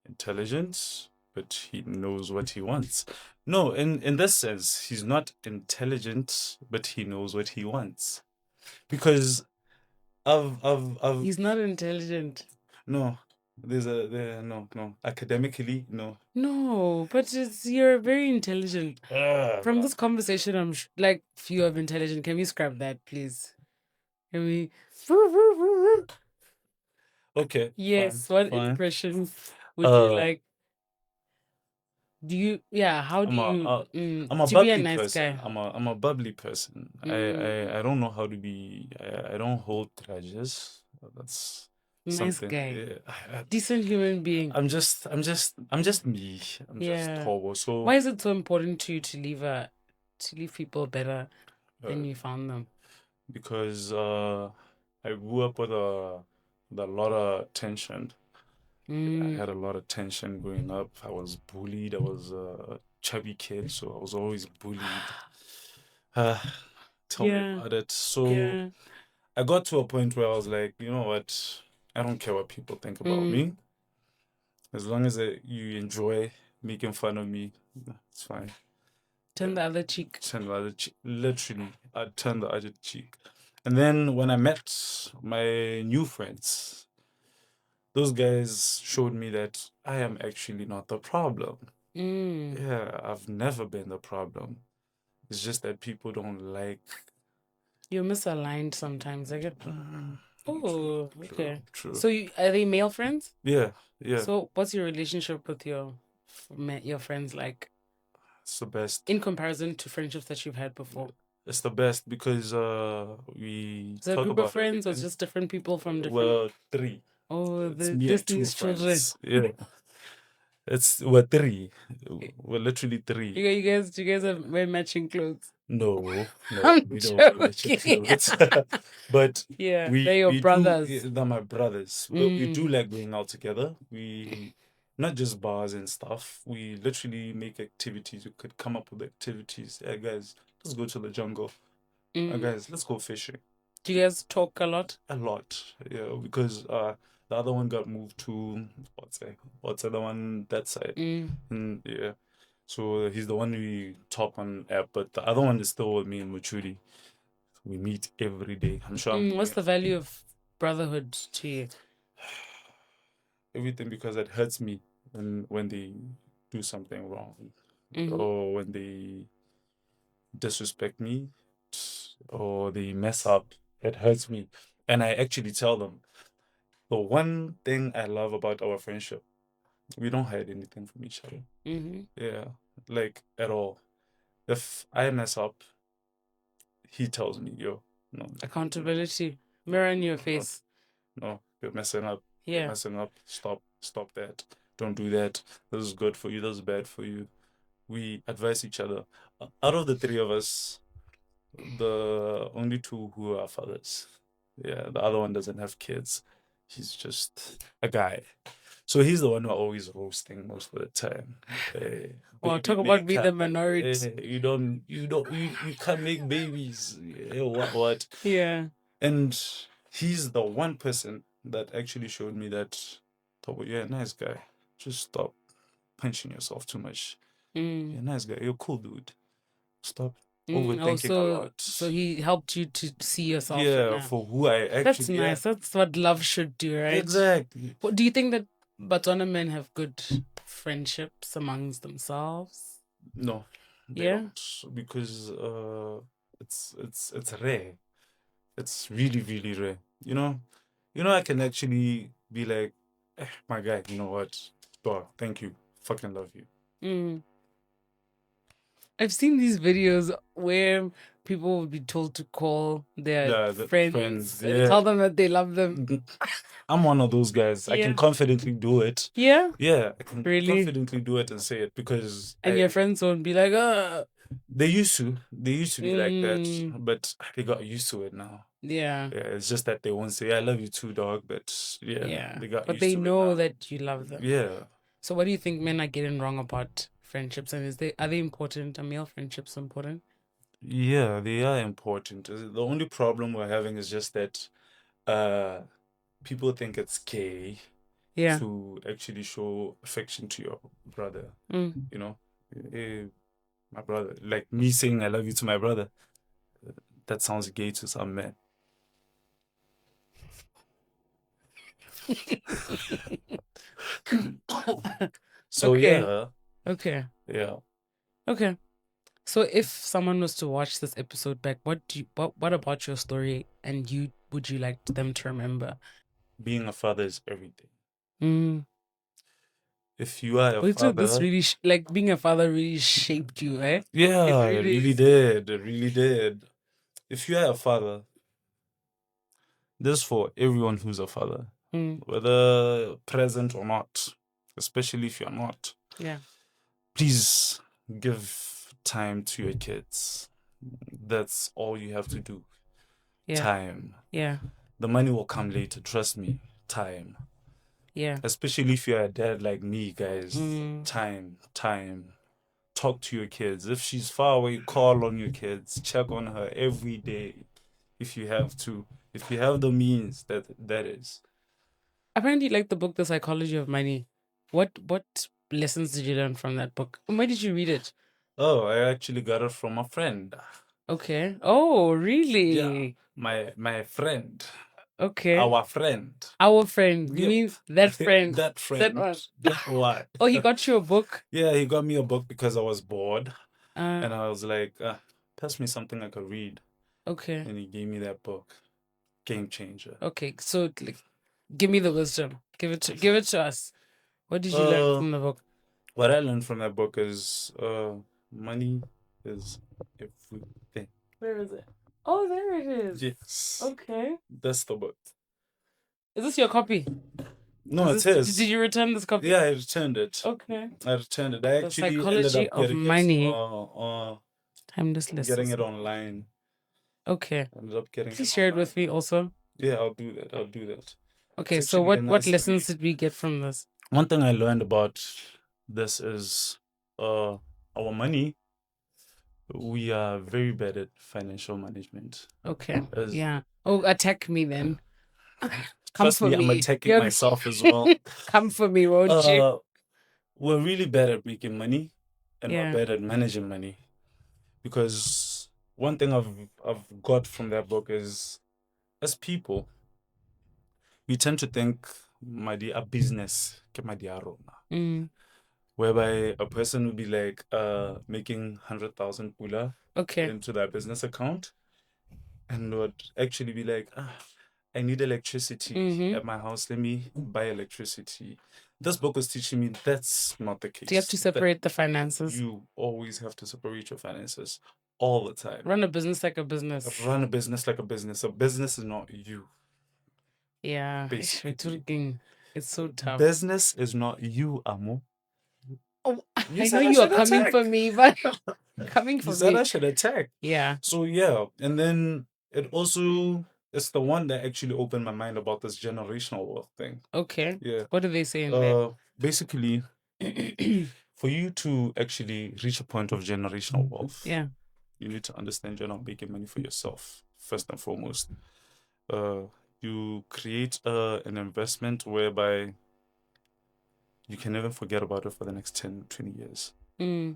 intelligent, but he knows what he wants. No, in this sense, he's not intelligent, but he knows what he wants. Because I've He's not intelligent. no, no, academically, no. No, but you're very intelligent. From Bro. this conversation, like few of intelligent. Can we scrap that, please? Can we? Okay, fine, Yes. What fine. impression would you Uh, like? how do I'm a you I'm a to be a bubbly nice person. guy? I'm a bubbly person. I don't know how to be. I don't hold grudges. That's Nice something. guy. Yeah, Decent human being. I'm just me. I'm just Yeah. Tobo. So Why is it so important to you to leave people better than uh, you found them? because I grew up with a lot of tension. I Mm, had a lot of tension growing up. I was bullied. I was a chubby kid, so I was always bullied. Uh, tell me yeah. about it. So Yeah. I got to a point where I was like, you know what? I don't care what people think about Mm. me. As long as you enjoy making fun of me, it's fine. Turn the other cheek. Turn the other cheek. Literally, I turned the other cheek. And then when I met my new friends, those guys showed me that I am actually not the problem. Mm. Yeah, I've never been the problem. It's just that people don't like. You're misaligned sometimes. I get. True, Oh, true, okay. true. So are they male friends? Yeah, yeah. So what's your relationship with your friends like It's the best. in comparison to friendships that you've had before? It's the best because we Is it a talk group of about friends or it's everything. just different people from different? We're three. Oh, It's the me and two Disney's children. friends. Yeah. We're three. Y- We're literally three. you guys have wear matching clothes. No, no, I'm we don't wear matching joking. clothes. But Yeah, they're your we do. brothers. They're my brothers. We do Mm, like going out together. We not just bars and stuff. We literally make activities. We could come up with activities. Hey guys, let's go to the jungle. mm. Guys, let's go fishing. Do you guys talk a lot? A lot, yeah, because the other one got moved to what's the other one that side, Mm, and yeah, so he's the one we talk on app, but the other one is still with me in Machudi. We meet every day. I'm sure I'm What's doing the value of brotherhood to you? everything because it hurts me when they do something wrong Mm-hmm. or when they disrespect me or they mess up. It hurts me, and I actually tell them the one thing I love about our friendship. We don't hide anything from each other. Mm-hmm. Yeah, like at all. If I mess up, he tells me, yo, no, Accountability. Mirror in your no, face. no, you're messing up. You're Yeah. messing up. Stop that. Don't do that. This is good for you. This is bad for you. We advise each other. Out of the three of us, the only two who are fathers. Yeah, the other one doesn't have kids. He's just a guy. So he's the one who are always roasting most of the time. Well, Baby talk about being the maker. minority. You can't make babies. What? Yeah. And he's the one person that actually showed me that, Tobo, you're a nice guy. Just stop punching yourself too much. Mm. You're a nice guy. You're a cool dude. Stop Oh, overthinking a so lot. he helped you to see yourself Yeah, now. for who I That's actually am. nice. That's what love should do, right? Exactly. What do you think that Botswana men have good friendships amongst themselves? No, they Yeah. don't because it's rare. It's really really rare. I can actually be like, my guy. You know what? Dog, thank you. Fucking love you. Mm. I've seen these videos where people would be told to call their Yeah, the friends friends. and Yeah, tell them that they love them. I'm one of those guys. I can Yeah. confidently do it. Yeah. Yeah, I can Really? confidently do it and say it because And your friends won't be like, they used to be like that, mm, but they got used to it now. yeah, Yeah, it's just that they won't say I love you too, dog. But yeah, yeah. they got But used they to it know now. that you love them. Yeah, So what do you think men are getting wrong about friendships? And are they important? Are male friendships important? yeah, they are important. The only problem we're having is just that uh people think it's gay Yeah. to actually show affection to your brother. Mm. You know, Eh, my brother, like me saying I love you to my brother, that sounds gay to some men. So Okay. yeah, Okay. yeah. Okay. So if someone was to watch this episode back, what about your story and you would you like them to remember? Being a father is everything. Mm, if you are a Wait, so this father, really, like being a father really shaped you, eh? yeah, It it really really is. did. It really did. If you are a father, this is for everyone who's a father, Mm, whether present or not, especially if you're not. yeah, Please give time to your kids. That's all you have to do. yeah, Time. yeah, The money will come later. Trust me. Time. yeah. Especially if you're a dad like me, guys. Mm. Time. Time. Talk to your kids. If she's far away, call on your kids. Check on her every day if you have to. If you have the means, that is. Apparently, you like the book, The Psychology of Money. What lessons did you learn from that book? And where did you read it? Oh, I actually got it from a friend. Okay. Oh, Yeah, really? my friend. Okay. Our friend. Our friend. You Yep. mean that friend? That That friend. one. That one. Oh, he got you a book. Yeah, he got me a book because I was bored. Uh, And I was like, pass me something I could read. okay. And he gave me that book. Game changer. Okay. So, like, give me the wisdom. Give it to us. What did you learn Uh, from the book? what I learned from that book is money is everything. Where is it? Oh, there it is. Yes. Okay. That's the book. Is this your copy? No, it's his. Did you return this copy? Yeah, I returned it. Okay. I returned it. I The actually ended Psychology up of getting it Money. Timeless getting lessons. it online. Okay. Ended up getting Please it share it online. with me also. Yeah, I'll do that. I'll do that. Okay, It's so actually a what nice lessons read. did we get from this? One thing I learned about this is our money. We are very bad at financial management. Okay. As, Yeah. Oh, attack me then. Come trust for me, I'm me. attacking myself as well. Come for me, won't you? We're really bad at making money, and we're Yeah. bad at managing money. Because one thing I've got from that book is, as people, we tend to think madi a business ke madi a rona, Mm. whereby a person would be like making 100,000 pula Okay. into their business account and would actually be like, I need electricity at my house, let me buy electricity. This book is teaching me that's not the case. So you have to separate the finances. You always have to separate your finances all the time. Run a business like a business. Run a business like a business. A business is not you. Yeah. Basically. It's so tough. Business is not you, Amo. Oh, You I said know I you are should coming attack. for me, but coming You for said me. I should attack. Yeah. So yeah, and then it's the one that actually opened my mind about this generational wealth thing. Okay. Yeah. What do they say in there? Basically, for you to actually reach a point of generational wealth, Yeah. you need to understand you're not making money for yourself, first and foremost. You create an investment whereby you can never forget about it for the next 10, 20 years. Mm.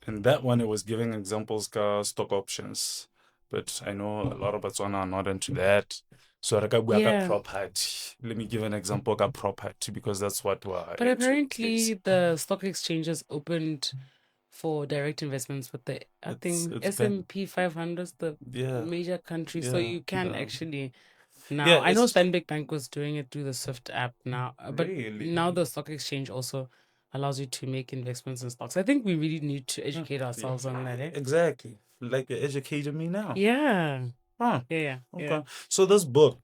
In that one, it was giving examples of stock options. But I know a lot of Botswana are not into that. So Yeah. property. Let me give an example of property because that's what we're But into apparently basic. the stock exchanges opened for direct investments with the I think It's been S&P 500, the yeah major country. So yeah you can yeah actually now. yeah I know it's Stanbic Bank was doing it through the Swift app now, but really now the stock exchange also allows you to make investments in stocks. I think we really need to educate ourselves on that. Eh? exactly like you're educating me now. Yeah. Huh. Yeah. Okay. So this book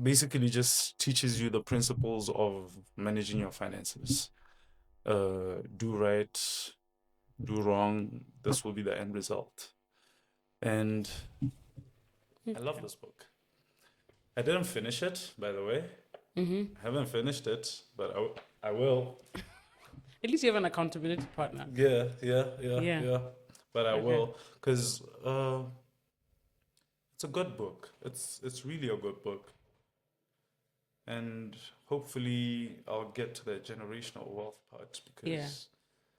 basically just teaches you the principles of managing your finances. Do right, do wrong. This will be the end result. And I love this book. I didn't finish it, by the way. Mm-hmm. I haven't finished it, but I will. At least you have an accountability partner. Yeah. But I Okay. will, because it's a good book. It's really a good book. And hopefully I'll get to the generational wealth part Yeah. because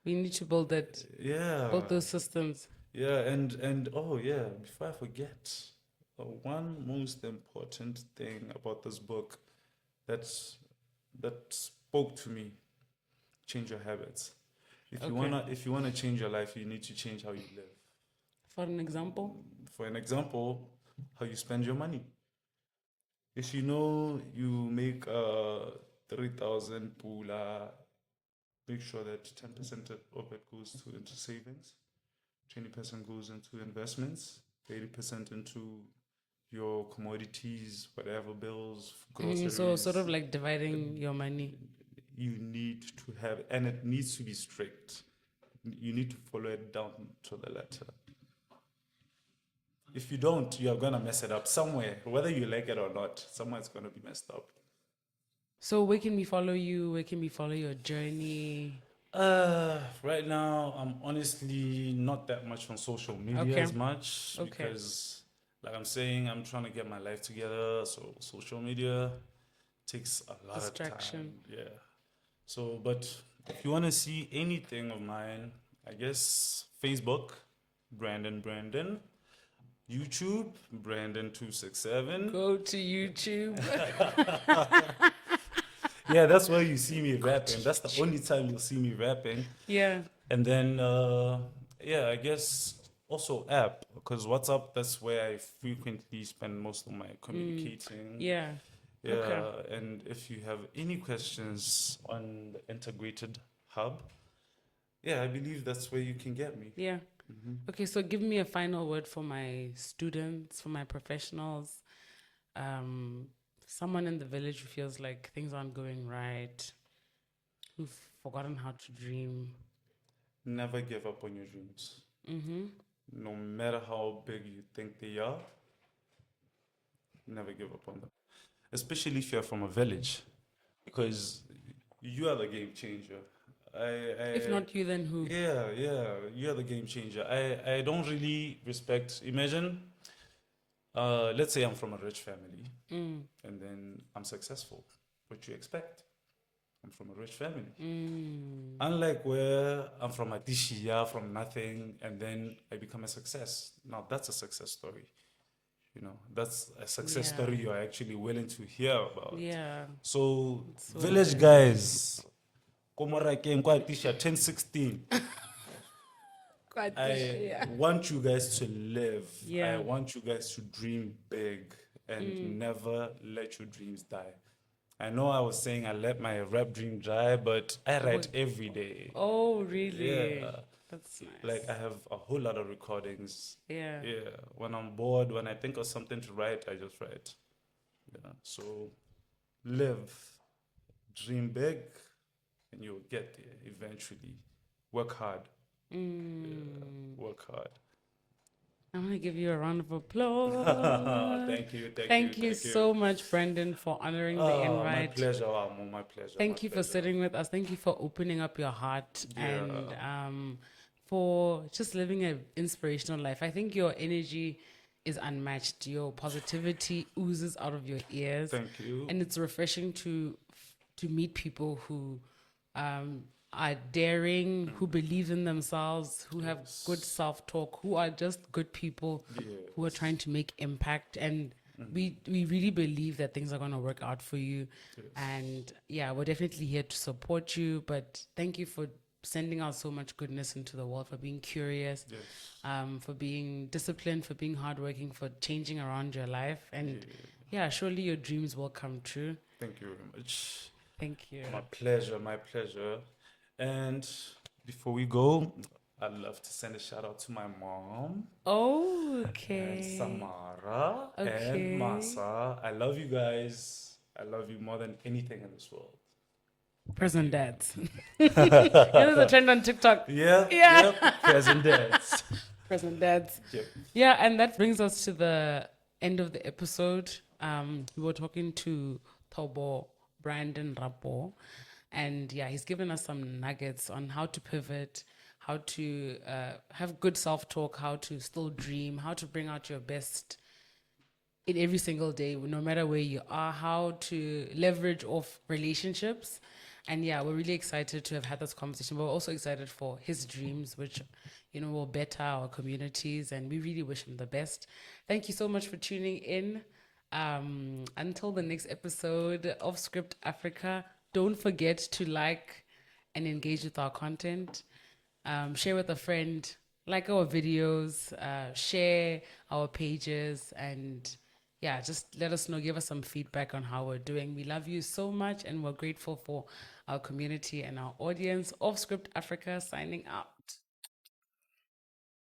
We need to build that, yeah, build those systems. yeah, and oh yeah, before I forget, one most important thing about this book that's that spoke to me: change your habits. Okay. If you wanna change your life, you need to change how you live. For an example. For an example, how you spend your money. If you know you make 3,000 pula. Make sure that 10% of it goes into savings, 20% goes into investments, 80% into your commodities, whatever bills, So sort groceries. of like dividing your money. You need to have, and it needs to be strict. You need to follow it down to the letter. If you don't, you're gonna mess it up somewhere, whether you like it or not. Somewhere's gonna be messed up. So where can we follow you? Where can we follow your journey? Right now, I'm honestly not that much on social media Okay. as much Okay. because, like I'm saying, I'm trying to get my life together. So social media takes a lot of time. Distraction. Yeah. So, but if you want to see anything of mine, I guess Facebook, Brandon. YouTube, Brandon267. Go to YouTube. Yeah, that's where you see me rapping. That's the only time you'll see me rapping. Yeah. And then, yeah, I guess also app, because WhatsApp, that's where I frequently spend most of my communicating. Yeah. Yeah, Okay. and if you have any questions on the integrated hub, yeah, I believe that's where you can get me. Yeah. Okay, so give me a final word for my students, for my professionals, someone in the village who feels like things aren't going right, who've forgotten how to dream. Never give up on your dreams. No matter how big you think they are, never give up on them. Especially if you're from a village, because you are the game changer. If not you, then who? Yeah, you're the game changer. I don't really respect. Imagine, let's say I'm from a rich family, and then I'm successful. What you expect? I'm from a rich family. Unlike where I'm from Atisha, from nothing, and then I become a success. Now that's a success story. You know, that's a success Yeah. story you're actually willing to hear about. Yeah. So, So village good. guys, Komora came quite Atisha 1016. Quite I want you guys to live. Yeah. I want you guys to dream big and never let your dreams die. I know I was saying I let my rap dream die, but I write every day. Oh, really? Yeah. That's nice. Like I have a whole lot of recordings. Yeah. Yeah. When I'm bored, when I think of something to write, I just write. Yeah. So live, dream big, and you'll get there eventually. Work hard. Yeah, work hard. I'm going to give you a round of applause. Thank you. So much, Brendan, for honoring the invite. My pleasure, Amo, my pleasure. Thank you for sitting with us. Thank you for opening up your heart and for just living an inspirational life. I think your energy is unmatched. Your positivity oozes out of your ears. Thank you. And it's refreshing to meet people who are daring, who believe in themselves, who have good self-talk, who are just good people, who are trying to make impact. And we really believe that things are going to work out for you. And yeah, we're definitely here to support you. But thank you for sending out so much goodness into the world, for being curious, for being disciplined, for being hardworking, for changing around your life. And yeah, surely your dreams will come true. Thank you very much. Thank you. My pleasure, my pleasure. And before we go, I'd love to send a shout out to my mom. Okay. And Samara and Masa. I love you guys. I love you more than anything in this world. Present dads. There's a trend on TikTok. Yeah. Present dads. Present dads. Yep. Yeah, and that brings us to the end of the episode. We were talking to Tobo Brandon Rapo, and yeah, he's given us some nuggets on how to pivot, how to have good self-talk, how to still dream, how to bring out your best in every single day, no matter where you are, how to leverage off relationships. And yeah, we're really excited to have had this conversation. But we're also excited for his dreams, which, will better our communities. And we really wish him the best. Thank you so much for tuning in. Until the next episode of Script Africa, don't forget to like and engage with our content. Share with a friend, like our videos, share our pages, and yeah, just let us know, give us some feedback on how we're doing. We love you so much and we're grateful for our community and our audience. Off Script Africa signing out.